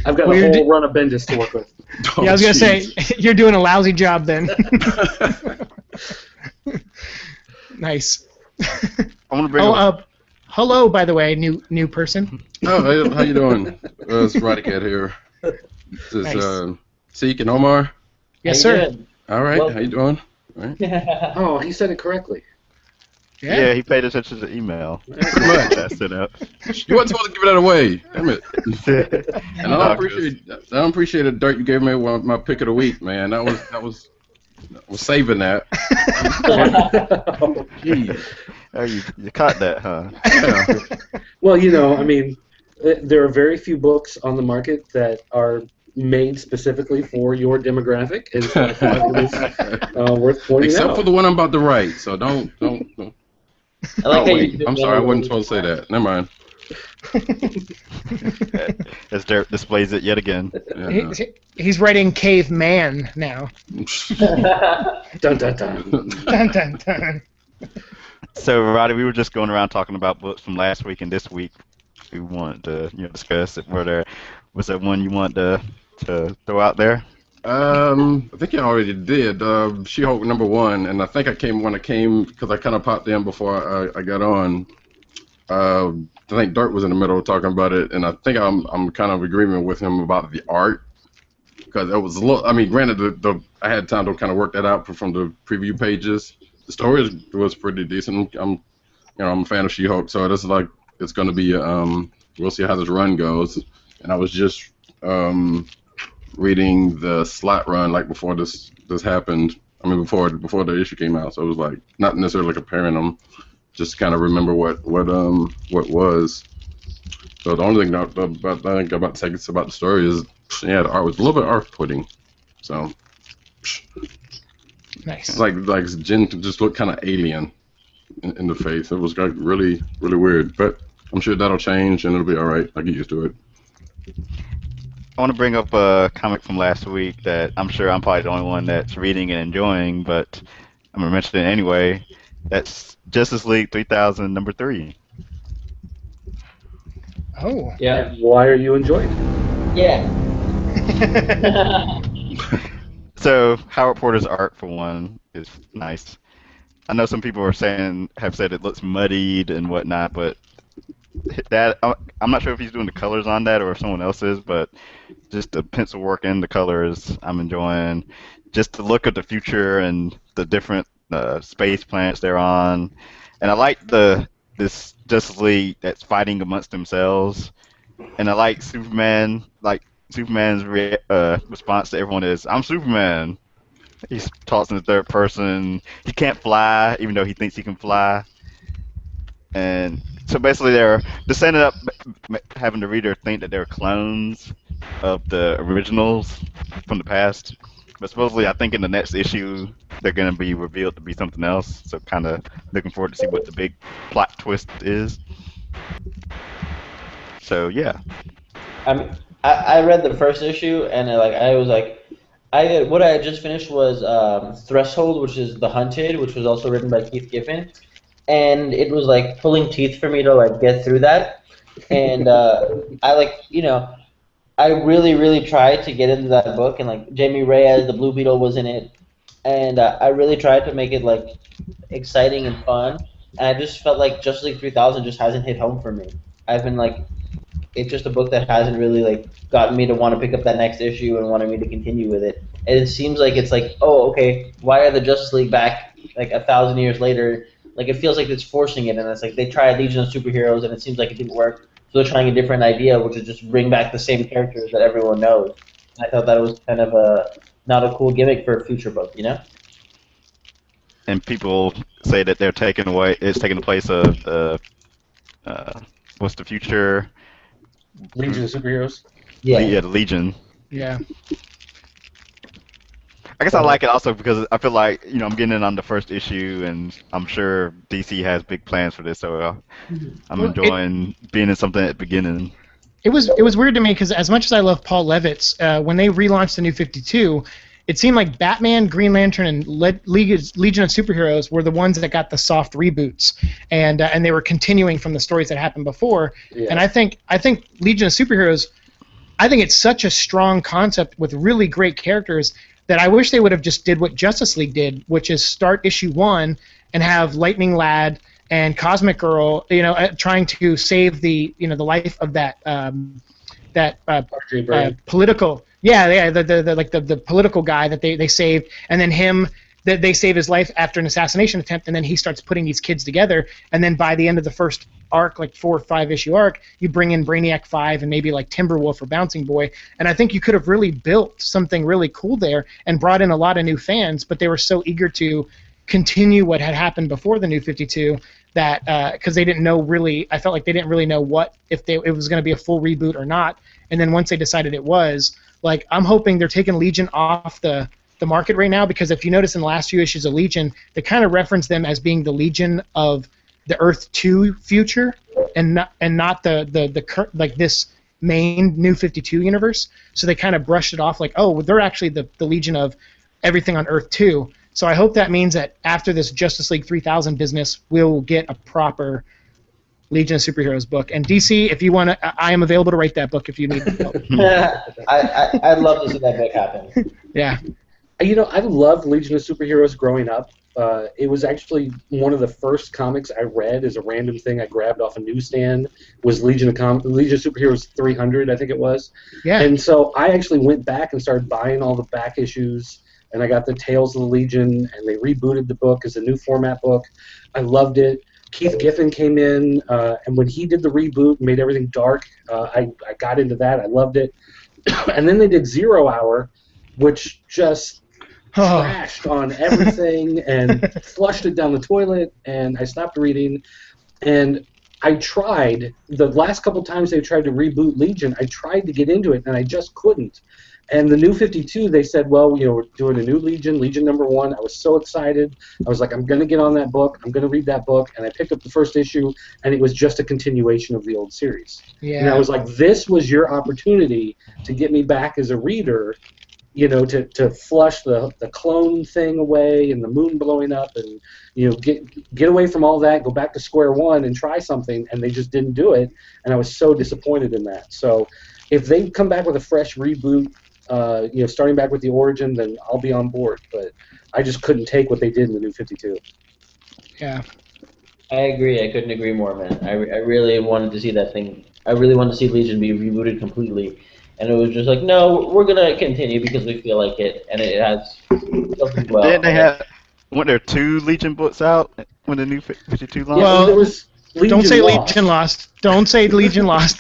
I've got a whole run of Bendis to work with.
Yeah, I was going to say, you're doing a lousy job then. Nice.
I want to bring up...
hello, by the way, new person.
Oh, how you doing? It's Radicat here. This is Siike and Omar.
Yes, sir.
All right, how you doing? Right.
Oh, he said it correctly.
Yeah, he paid attention to the email.
Pretty much. You weren't supposed to give that away. Damn it. And I don't appreciate the dirt you gave me on my pick of the week, man. I was saving that.
Oh, geez. Oh, you caught that, huh?
Yeah.
Well, I mean, there are very few books on the market that are made specifically for your demographic, and so I thought it was worth pointing
Except
out.
for the one I'm about to write, so don't.
I like
I'm sorry, I wasn't supposed to say that. Never mind.
As Derek displays it yet again.
Yeah.
He's writing Caveman now.
Dun dun dun.
Dun dun dun.
So, Roddy, we were just going around talking about books from last week and this week. We wanted to discuss it. Was there one you want to throw out there?
I think you already did. She-Hulk #1, and I think I came because I kind of popped in before I got on. I think Dirt was in the middle of talking about it, and I think I'm kind of agreement with him about the art because it was a little. I mean, granted, I had time to kind of work that out from the preview pages. The story was pretty decent. I'm a fan of She-Hulk, so it's like it's going to be. We'll see how this run goes. And I was just reading the Slot run like before this happened. I mean, before the issue came out, so it was like not necessarily comparing them, just kind of remember what was. So the only thing I think I'm about to say about the story is, the art was a little bit off-putting. So
Nice.
Like Jen just looked kind of alien in the face. It was like really, really weird. But I'm sure that'll change and it'll be all right. I get used to it.
I want to bring up a comic from last week that I'm sure I'm probably the only one that's reading and enjoying, but I'm going to mention it anyway. That's Justice League 3000 #3.
Oh.
Yeah.
And why are you enjoying it?
Yeah.
So Howard Porter's art, for one, is nice. I know some people have said it looks muddied and whatnot, but that I'm not sure if he's doing the colors on that or if someone else is, but just the pencil work and the colors I'm enjoying. Just the look of the future and the different space planets they're on, and I like this Justice League that's fighting amongst themselves, and I like Superman. Like Superman's response to everyone is, "I'm Superman." He talks in the third person. He can't fly, even though he thinks he can fly. And so basically, they're setting up, having the reader think that they're clones of the originals from the past. But supposedly, I think in the next issue, they're going to be revealed to be something else. So kind of looking forward to see what the big plot twist is. So yeah.
I read the first issue and I was like, what I had just finished was Threshold, which is The Hunted, which was also written by Keith Giffen, and it was like pulling teeth for me to like get through that, and I really tried to get into that book, and like Jamie Reyes, the Blue Beetle, was in it, and I really tried to make it like exciting and fun, and I just felt like Justice League 3000 just hasn't hit home for me. I've been like, it's just a book that hasn't really like gotten me to want to pick up that next issue and wanted me to continue with it. And it seems like it's like, oh, okay, why are the Justice League back like 1,000 years later? Like it feels like it's forcing it, and it's like they tried Legion of Superheroes and it seems like it didn't work. So they're trying a different idea, which is just bring back the same characters that everyone knows. And I thought that was kind of not a cool gimmick for a future book, you know?
And people say that it's taking the place of what's the future?
Legion of Superheroes.
Yeah, the Legion.
Yeah.
I guess I like it also because I feel like I'm getting in on the first issue, and I'm sure DC has big plans for this, so I'm enjoying being in something at the beginning.
It was weird to me because as much as I love Paul Levitz, when they relaunched the New 52, it seemed like Batman, Green Lantern, and Legion of Superheroes were the ones that got the soft reboots, and they were continuing from the stories that happened before. Yeah. And I think Legion of Superheroes, I think it's such a strong concept with really great characters that I wish they would have just did what Justice League did, which is start issue 1 and have Lightning Lad and Cosmic Girl, trying to save the life of that political. Yeah, the political guy that they saved, and then him that they save his life after an assassination attempt, and then he starts putting these kids together, and then by the end of the first arc, like 4 or 5 issue arc, you bring in Brainiac 5 and maybe like Timberwolf or Bouncing Boy, and I think you could have really built something really cool there and brought in a lot of new fans, but they were so eager to continue what had happened before the New 52 that because they didn't know really, I felt like they didn't really know if it was going to be a full reboot or not, and then once they decided it was, like I'm hoping they're taking Legion off the market right now, because if you notice in the last few issues of Legion, they kind of reference them as being the Legion of the Earth 2 future, and not the like this main New 52 universe. So they kind of brushed it off like, oh, well, they're actually the Legion of everything on Earth 2. So I hope that means that after this Justice League 3000 business, we'll get a proper Legion of Superheroes book. And DC, if you want to, I am available to write that book if you need help.
I'd love to see that book happen.
Yeah.
I loved Legion of Superheroes growing up. It was actually one of the first comics I read as a random thing I grabbed off a newsstand, was Legion of Superheroes 300, I think it was.
Yeah.
And so I actually went back and started buying all the back issues, and I got the Tales of the Legion, and they rebooted the book as a new format book. I loved it. Keith Giffen came in, and when he did the reboot and made everything dark, I got into that. I loved it. And then they did Zero Hour, which just trashed on everything and flushed it down the toilet, and I stopped reading. And I tried, the last couple times they tried to reboot Legion, I tried to get into it, and I just couldn't. And the New 52, they said, well, we're doing a new Legion, Legion #1. I was so excited. I was like, I'm going to get on that book. I'm going to read that book. And I picked up the first issue, and it was just a continuation of the old series.
Yeah.
And I was like, this was your opportunity to get me back as a reader, to flush the clone thing away and the moon blowing up, and get away from all that, go back to square one and try something. And they just didn't do it, and I was so disappointed in that. So if they come back with a fresh reboot, starting back with the origin, then I'll be on board. But I just couldn't take what they did in the New 52.
Yeah.
I agree. I couldn't agree more, man. I really wanted to see that thing. I really wanted to see Legion be rebooted completely, and it was just like, no, we're gonna continue because we feel like it, and it has done well.
Then they had, weren't there 2 Legion books out when the new 52 launched?
Well,
there was Legion
don't say
Lost.
Legion Lost. Don't say Legion Lost.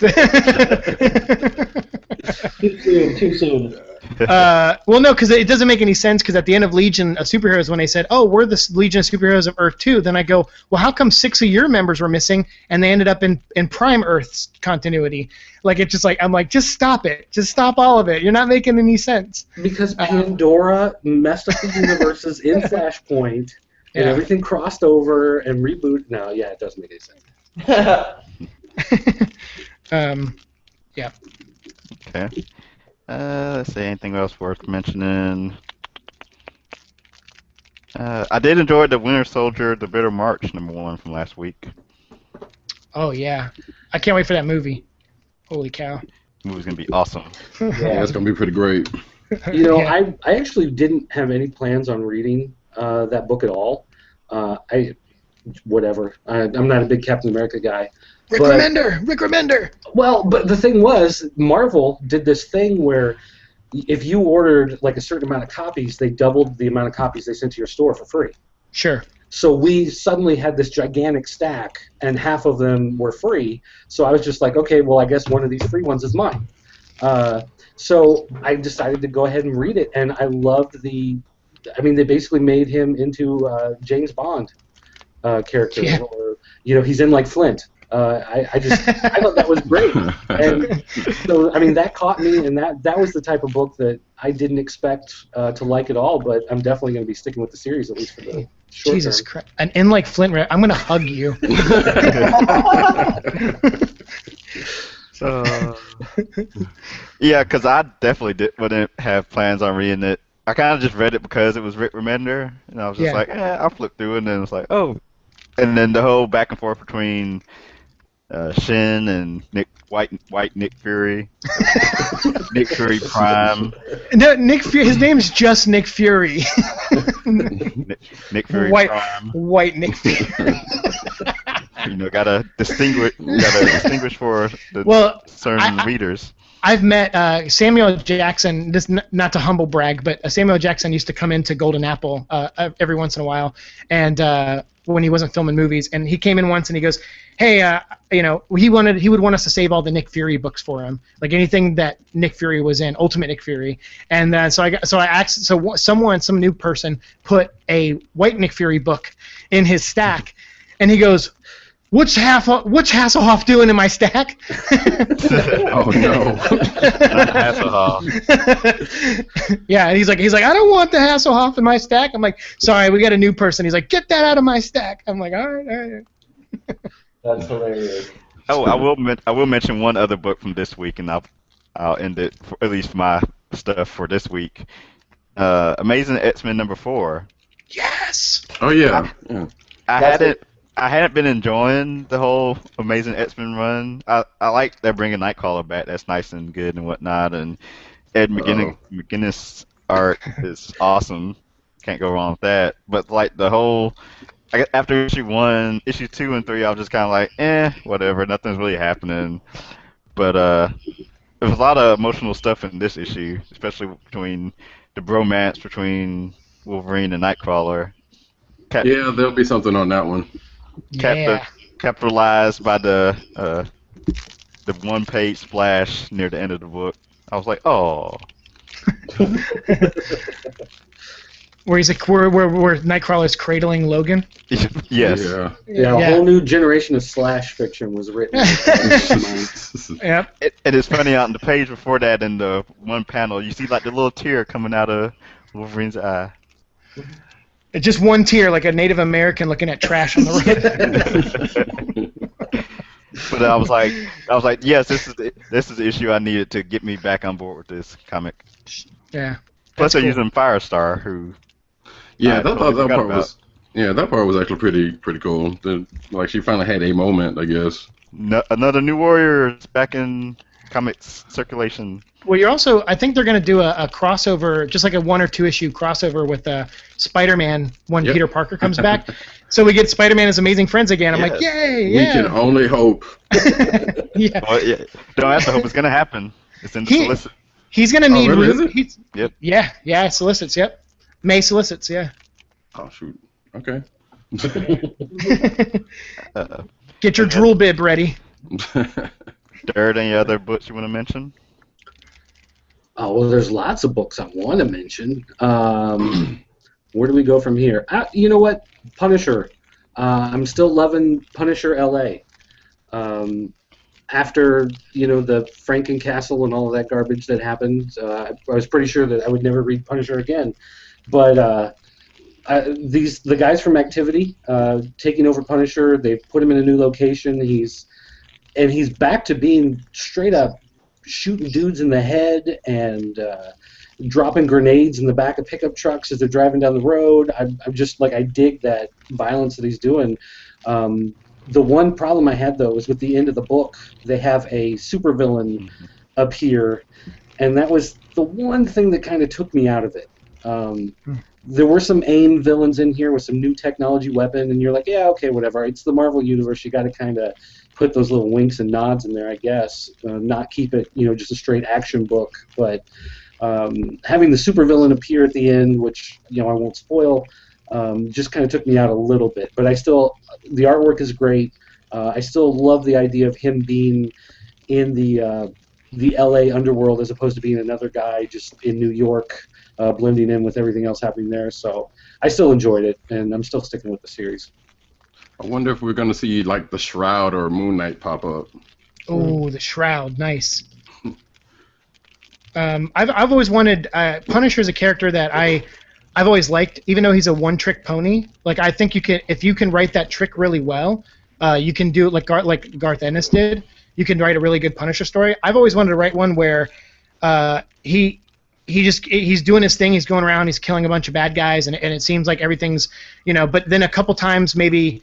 Too soon. Too soon.
Well, no, because it doesn't make any sense. Because at the end of Legion of Superheroes, when they said, "Oh, we're the Legion of Superheroes of Earth 2," then I go, "Well, how come 6 of your members were missing and they ended up in Prime Earth's continuity?" Like it's just like I'm like, just stop it, just stop all of it. You're not making any sense.
Because Pandora messed up the universes in Flashpoint, and everything crossed over and rebooted. No, yeah, it doesn't make any sense.
Yeah.
Okay. Let's see, anything else worth mentioning? I did enjoy the Winter Soldier, The Bitter March #1 from last week.
Oh yeah, I can't wait for that movie. Holy cow!
The movie's gonna be awesome.
Yeah, it's gonna be pretty great.
You know,
Yeah.
I actually didn't have any plans on reading that book at all. Whatever. I'm not a big Captain America guy.
Rick Remender.
Well, but the thing was, Marvel did this thing where if you ordered like a certain amount of copies, they doubled the amount of copies they sent to your store for free.
Sure.
So we suddenly had this gigantic stack, and half of them were free. So I was just like, okay, well, I guess one of these free ones is mine. So I decided to go ahead and read it, and I loved they basically made him into James Bond character.
Yeah.
Or, he's in like Flint. I thought that was great. And so, that caught me, and that was the type of book that I didn't expect to like at all, but I'm definitely going to be sticking with the series, at least for the short
Jesus
term.
Christ! And in like Flint, I'm gonna hug you.
Yeah, because I definitely wouldn't have plans on reading it. I kind of just read it because it was Rick Remender, and I was just like, I'll flip through it, and then it's like, oh. And then the whole back and forth between Shin and White Nick Fury, Nick Fury Prime.
No, Nick Fury. His name's just Nick Fury.
Nick Fury Prime.
White Nick Fury.
Gotta distinguish for the certain readers.
I've met Samuel Jackson. This not to humble brag, but Samuel Jackson used to come into Golden Apple every once in a while, and when he wasn't filming movies, and he came in once and he goes, "Hey, he would want us to save all the Nick Fury books for him, like anything that Nick Fury was in, Ultimate Nick Fury." And some new person put a White Nick Fury book in his stack, and he goes, What's Hasselhoff doing in my stack?"
Oh no.
Hasselhoff.
Yeah, and he's like, I don't want the Hasselhoff in my stack. I'm like, sorry, we got a new person. He's like, get that out of my stack. I'm like, all right.
That's hilarious.
Oh, I will mention one other book from this week, and I'll end it for, at least my stuff for this week. Amazing X-Men #4.
Yes.
Oh yeah.
I hadn't been enjoying the whole Amazing X-Men run. I like they're bringing Nightcrawler back. That's nice and good and whatnot. And Ed McGuinness art is awesome. Can't go wrong with that. But like the whole, after issue 1, issue 2 and 3, I was just kind of like, whatever. Nothing's really happening. But there was a lot of emotional stuff in this issue, especially between the bromance between Wolverine and Nightcrawler.
Yeah, there'll be something on that one.
Capitalized by the one-page splash near the end of the book. I was like, oh.
Where he's like, where Nightcrawler's cradling Logan.
Yes.
Yeah. A whole new generation of slash fiction was written.
Yep.
And it's funny, out on the page before that, in the one panel, you see like the little tear coming out of Wolverine's eye.
Just one tear, like a Native American looking at trash on the road.
But I was like, yes, this is the issue I needed to get me back on board with this comic.
Yeah.
Plus, they're using Firestar, who.
Yeah, that part was actually pretty cool. Like she finally had a moment, I guess.
Another New Warrior is back in comics circulation.
Well, you're also, I think they're going to do a crossover, just like a 1 or 2 issue crossover with Spider-Man when Peter Parker comes back. So we get Spider-Man as Amazing Friends again. I'm like, yay,
We can only hope.
Yeah.
Well, don't have to hope it's going to happen. It's in the solicit.
He's going to need...
really, is it?
Yep.
Yeah, solicits, yep. May solicits, yeah.
Oh, shoot. Okay.
Get your drool bib ready.
Dirt, any other books you want to mention?
Oh, well, there's lots of books I want to mention. Where do we go from here? You know what? Punisher. I'm still loving Punisher LA. After, the Frankencastle and all of that garbage that happened, I was pretty sure that I would never read Punisher again. But the guys from Activity taking over Punisher, they've put him in a new location. He's back to being straight up shooting dudes in the head and dropping grenades in the back of pickup trucks as they're driving down the road. I'm just like, I dig that violence that he's doing. The one problem I had, though, was with the end of the book, they have a supervillain appear, and that was the one thing that kind of took me out of it. There were some AIM villains in here with some new technology weapon, and you're like, yeah, okay, whatever. It's the Marvel Universe. You got to kind of put those little winks and nods in there, I guess. Not keep it, just a straight action book. But having the supervillain appear at the end, which I won't spoil, just kind of took me out a little bit. But the artwork is great. I still love the idea of him being in the LA underworld as opposed to being another guy just in New York, blending in with everything else happening there. So I still enjoyed it, and I'm still sticking with the series.
I wonder if we're going to see like the Shroud or Moon Knight pop up.
Oh, the Shroud, nice. I've always wanted Punisher's a character that I've always liked, even though he's a one-trick pony. Like, I think if you can write that trick really well, you can do it like Garth Ennis did. You can write a really good Punisher story. I've always wanted to write one where he's doing his thing. He's going around. He's killing a bunch of bad guys, and it seems like everything's But then a couple times maybe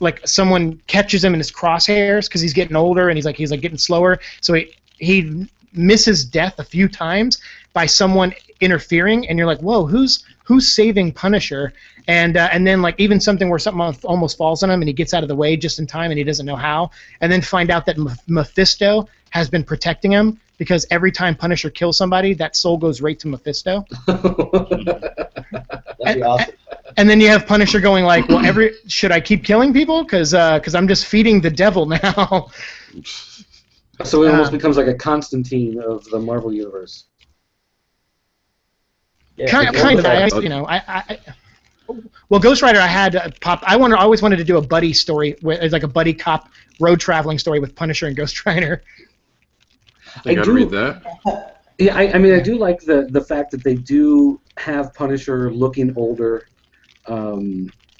like someone catches him in his crosshairs because he's getting older and he's like getting slower. So he misses death a few times by someone interfering, and you're like, whoa, who's saving Punisher? And then like even something where something almost falls on him and he gets out of the way just in time and he doesn't know how, and then find out that Mephisto has been protecting him because every time Punisher kills somebody, that soul goes right to Mephisto.
That'd be awesome.
And then you have Punisher going like, well, should I keep killing people? Because I'm just feeding the devil now.
So he almost becomes like a Constantine of the Marvel Universe.
Yeah,
Kind of. Well, Ghost Rider, I had pop. I always wanted to do a buddy story, like a buddy cop road traveling story with Punisher and Ghost Rider.
I think I'd read that.
Yeah, I mean, I do like the fact that they do have Punisher looking older.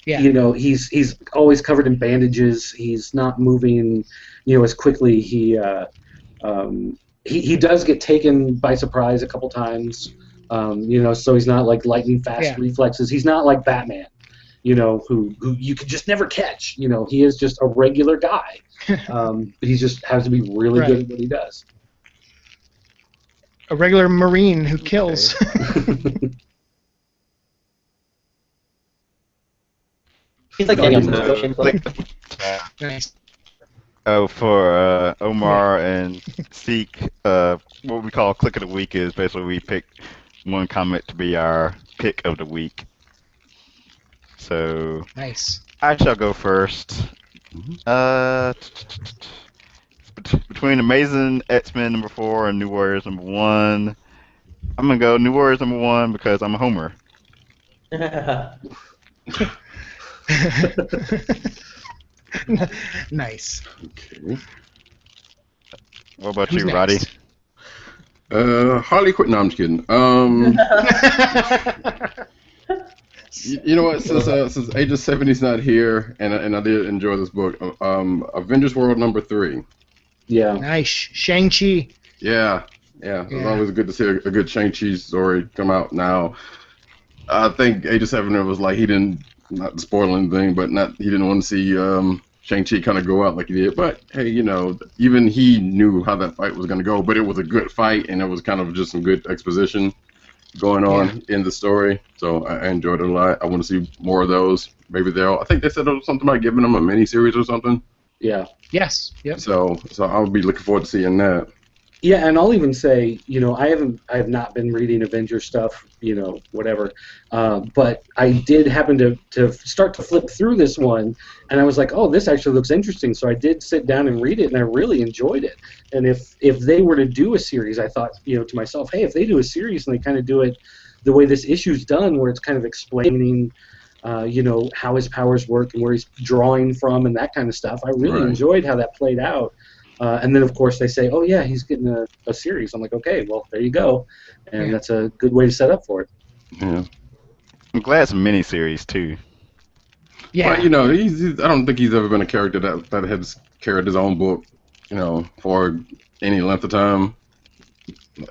Yeah.
He's always covered in bandages. He's not moving, as quickly. He does get taken by surprise a couple times. So he's not like lightning fast reflexes. He's not like Batman, who you could just never catch. He is just a regular guy. But he just has to be really good at what he does.
A regular Marine who kills.
He's like
Nice.
Oh, for Omar and Siike, what we call Click of the Week is basically we pick one comic to be our pick of the week. So
Nice.
I shall go first. Between Amazing X-Men #4 and New Warriors #1, I'm gonna go New Warriors #1 because I'm a homer.
Nice.
Okay.
What about
Who's
you, Roddy?
next?
Harley Quinn. No, I'm just kidding. You know what? Since Age of 70's not here, and I did enjoy this book. Avengers World #3.
Yeah.
Nice. Shang-Chi.
Yeah. It's always good to see a good Shang-Chi story come out now. I think Age of 70 was like he didn't, not to spoil anything, but he didn't want to see Shang-Chi kind of go out like he did. But hey, even he knew how that fight was going to go. But it was a good fight, and it was kind of just some good exposition going on in the story. So I enjoyed it a lot. I want to see more of those. Maybe I think they said it was something about giving them a mini-series or something.
Yeah.
Yes. Yep.
So I'll be looking forward to seeing that.
Yeah, and I'll even say, I have not been reading Avengers stuff, whatever. But I did happen to start to flip through this one, and I was like, oh, this actually looks interesting. So I did sit down and read it, and I really enjoyed it. And if they were to do a series, I thought, to myself, hey, if they do a series and they kind of do it the way this issue's done, where it's kind of explaining, how his powers work and where he's drawing from and that kind of stuff, I really enjoyed how that played out. And then, of course, they say, oh, yeah, he's getting a series. I'm like, okay, well, there you go. And that's a good way to set up for it.
Yeah.
I'm glad it's a miniseries, too.
Yeah. But, I don't think he's ever been a character that has carried his own book, for any length of time.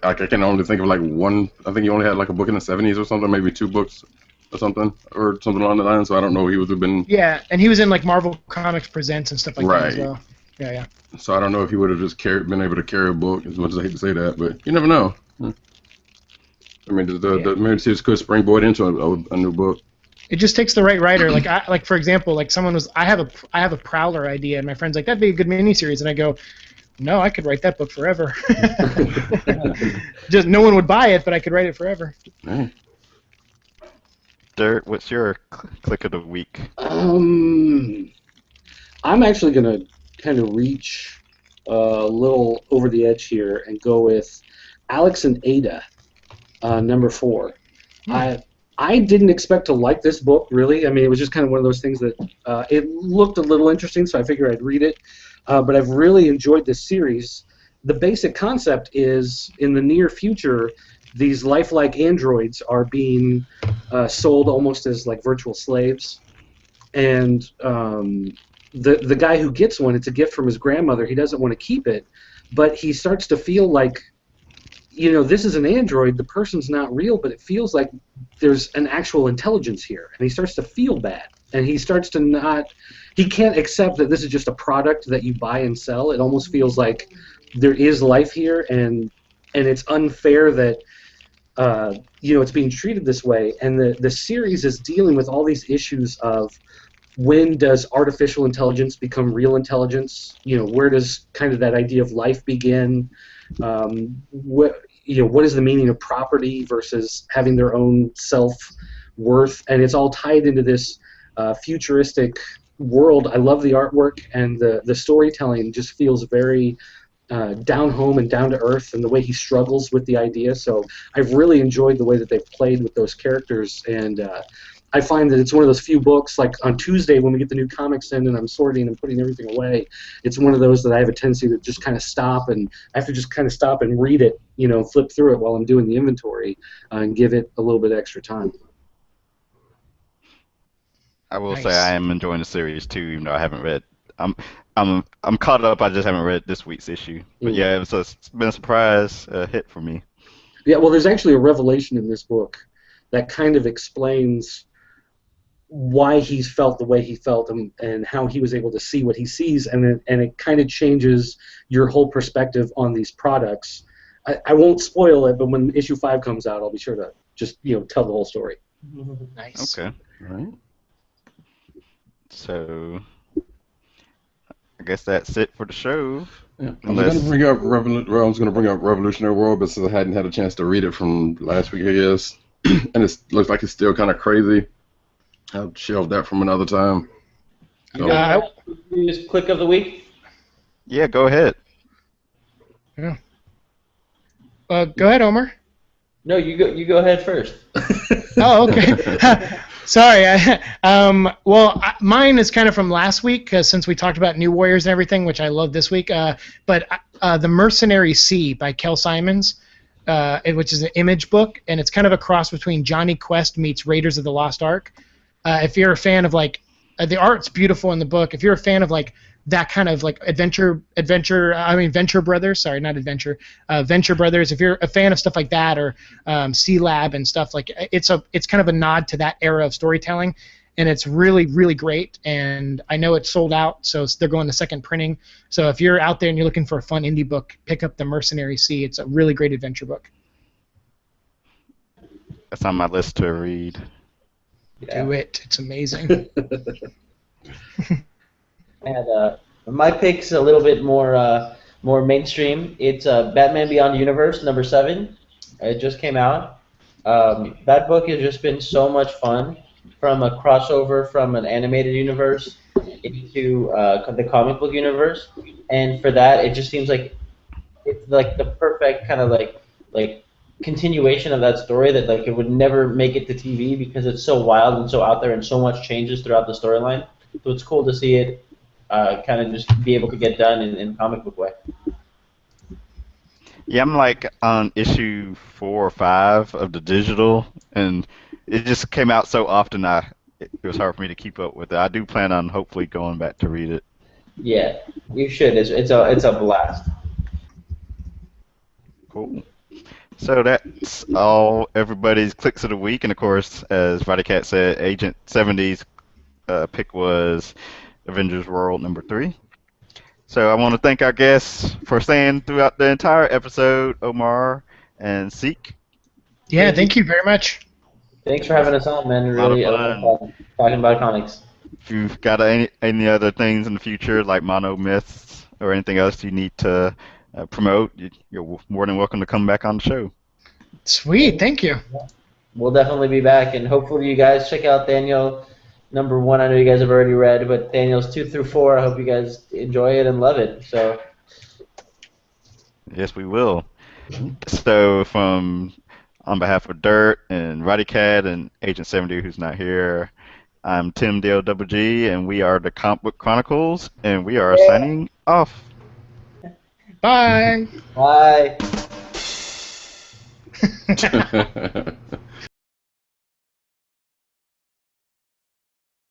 I can only think of, one. I think he only had, a book in the 70s or something, maybe 2 books or something along the line. So I don't know if he would have been...
Yeah, and he was in, Marvel Comics Presents and stuff like that as well. Yeah.
So I don't know if he would have just been able to carry a book, as much as I hate to say that, but you never know. I mean, the miniseries could springboard into a new book.
It just takes the right writer. For example, someone was, I have a Prowler idea, and my friend's like, that'd be a good miniseries, and I go, no, I could write that book forever. Just no one would buy it, but I could write it forever.
Hey.
Dirk, what's your click of the week?
I'm actually gonna kind of reach a little over the edge here and go with Alex and Ada, number 4. I didn't expect to like this book, really. I mean, it was just kind of one of those things that it looked a little interesting, so I figured I'd read it. But I've really enjoyed this series. The basic concept is, in the near future, these lifelike androids are being sold almost as virtual slaves. And the guy who gets one, it's a gift from his grandmother. He doesn't want to keep it, but he starts to feel like, this is an android. The person's not real, but it feels like there's an actual intelligence here. And he starts to feel bad. And he starts to he can't accept that this is just a product that you buy and sell. It almost feels like there is life here, and it's unfair that, it's being treated this way. And the series is dealing with all these issues of, when does artificial intelligence become real intelligence? Where does kind of that idea of life begin? What is the meaning of property versus having their own self-worth? And it's all tied into this futuristic world. I love the artwork, and the storytelling just feels very down home and down to earth, and the way he struggles with the idea. So I've really enjoyed the way that they've played with those characters, and I find that it's one of those few books, like on Tuesday when we get the new comics in and I'm sorting and putting everything away, it's one of those that I have a tendency to just kind of stop, and I have to just kind of stop and read it, flip through it while I'm doing the inventory, and give it a little bit extra time.
I will say I am enjoying the series too, even though I haven't read. I'm caught up. I just haven't read this week's issue. But yeah, it's been a surprise hit for me.
Yeah, well, there's actually a revelation in this book that kind of explains why he's felt the way he felt, and how he was able to see what he sees, and it kind of changes your whole perspective on these products. I won't spoil it, but when issue 5 comes out, I'll be sure to just tell the whole story.
Nice.
Okay.
All right.
So I guess that's it for the show.
Yeah. I was going to bring up Revolutionary World, but since I hadn't had a chance to read it from last week, I guess, and it looks like it's still kind of crazy, I'll shelve that from another time. So.
Just click of the week?
Yeah, go ahead.
Yeah. Go ahead, Omar.
No, you go ahead first.
Oh, okay. Sorry. Mine is kind of from last week, since we talked about New Warriors and everything, which I love this week. But The Mercenary Sea by Kel Simons, which is an Image book, and it's kind of a cross between Johnny Quest meets Raiders of the Lost Ark. If you're a fan of the art's beautiful in the book. If you're a fan of that kind of Venture Brothers. Sorry, not Adventure. Venture Brothers. If you're a fan of stuff like that, or C Lab and stuff it's kind of a nod to that era of storytelling, and it's really, really great. And I know it's sold out, so they're going to second printing. So if you're out there and you're looking for a fun indie book, pick up The Mercenary Sea. It's a really great adventure book.
That's on my list to read.
Yeah.
Do it. It's amazing.
And my pick's a little bit more mainstream. It's Batman Beyond Universe #7. It just came out. That book has just been so much fun, from a crossover from an animated universe into the comic book universe, and for that, it just seems like it's like the perfect kind of like continuation of that story that like it would never make it to TV because it's so wild and so out there and so much changes throughout the storyline. So it's cool to see it kind of just be able to get done in comic book way.
Yeah, I'm like on issue 4 or 5 of the digital, and it just came out so often it was hard for me to keep up with it. I do plan on hopefully going back to read it.
Yeah, you should. It's a blast.
Cool. So that's all everybody's clicks of the week, and of course, as Cat said, Agent 70's pick was Avengers World #3. So I want to thank our guests for staying throughout the entire episode, Omar and Siike.
Yeah, thank you very much.
Thanks for having us on, man. Really fun talking about comics.
If you've got any other things in the future, like Monomyths or anything else you need to promote, you're more than welcome to come back on the show.
Sweet, thank you.
We'll definitely be back, and hopefully you guys check out Thaniel #1. I know you guys have already read, but Thaniel's 2 through 4. I hope you guys enjoy it and love it. So.
Yes, we will. So on behalf of Dirt and Cat and Agent 70, who's not here, I'm Tim DLWG, and we are the Comic Book Chronicles, and we are signing off.
Bye.
Bye.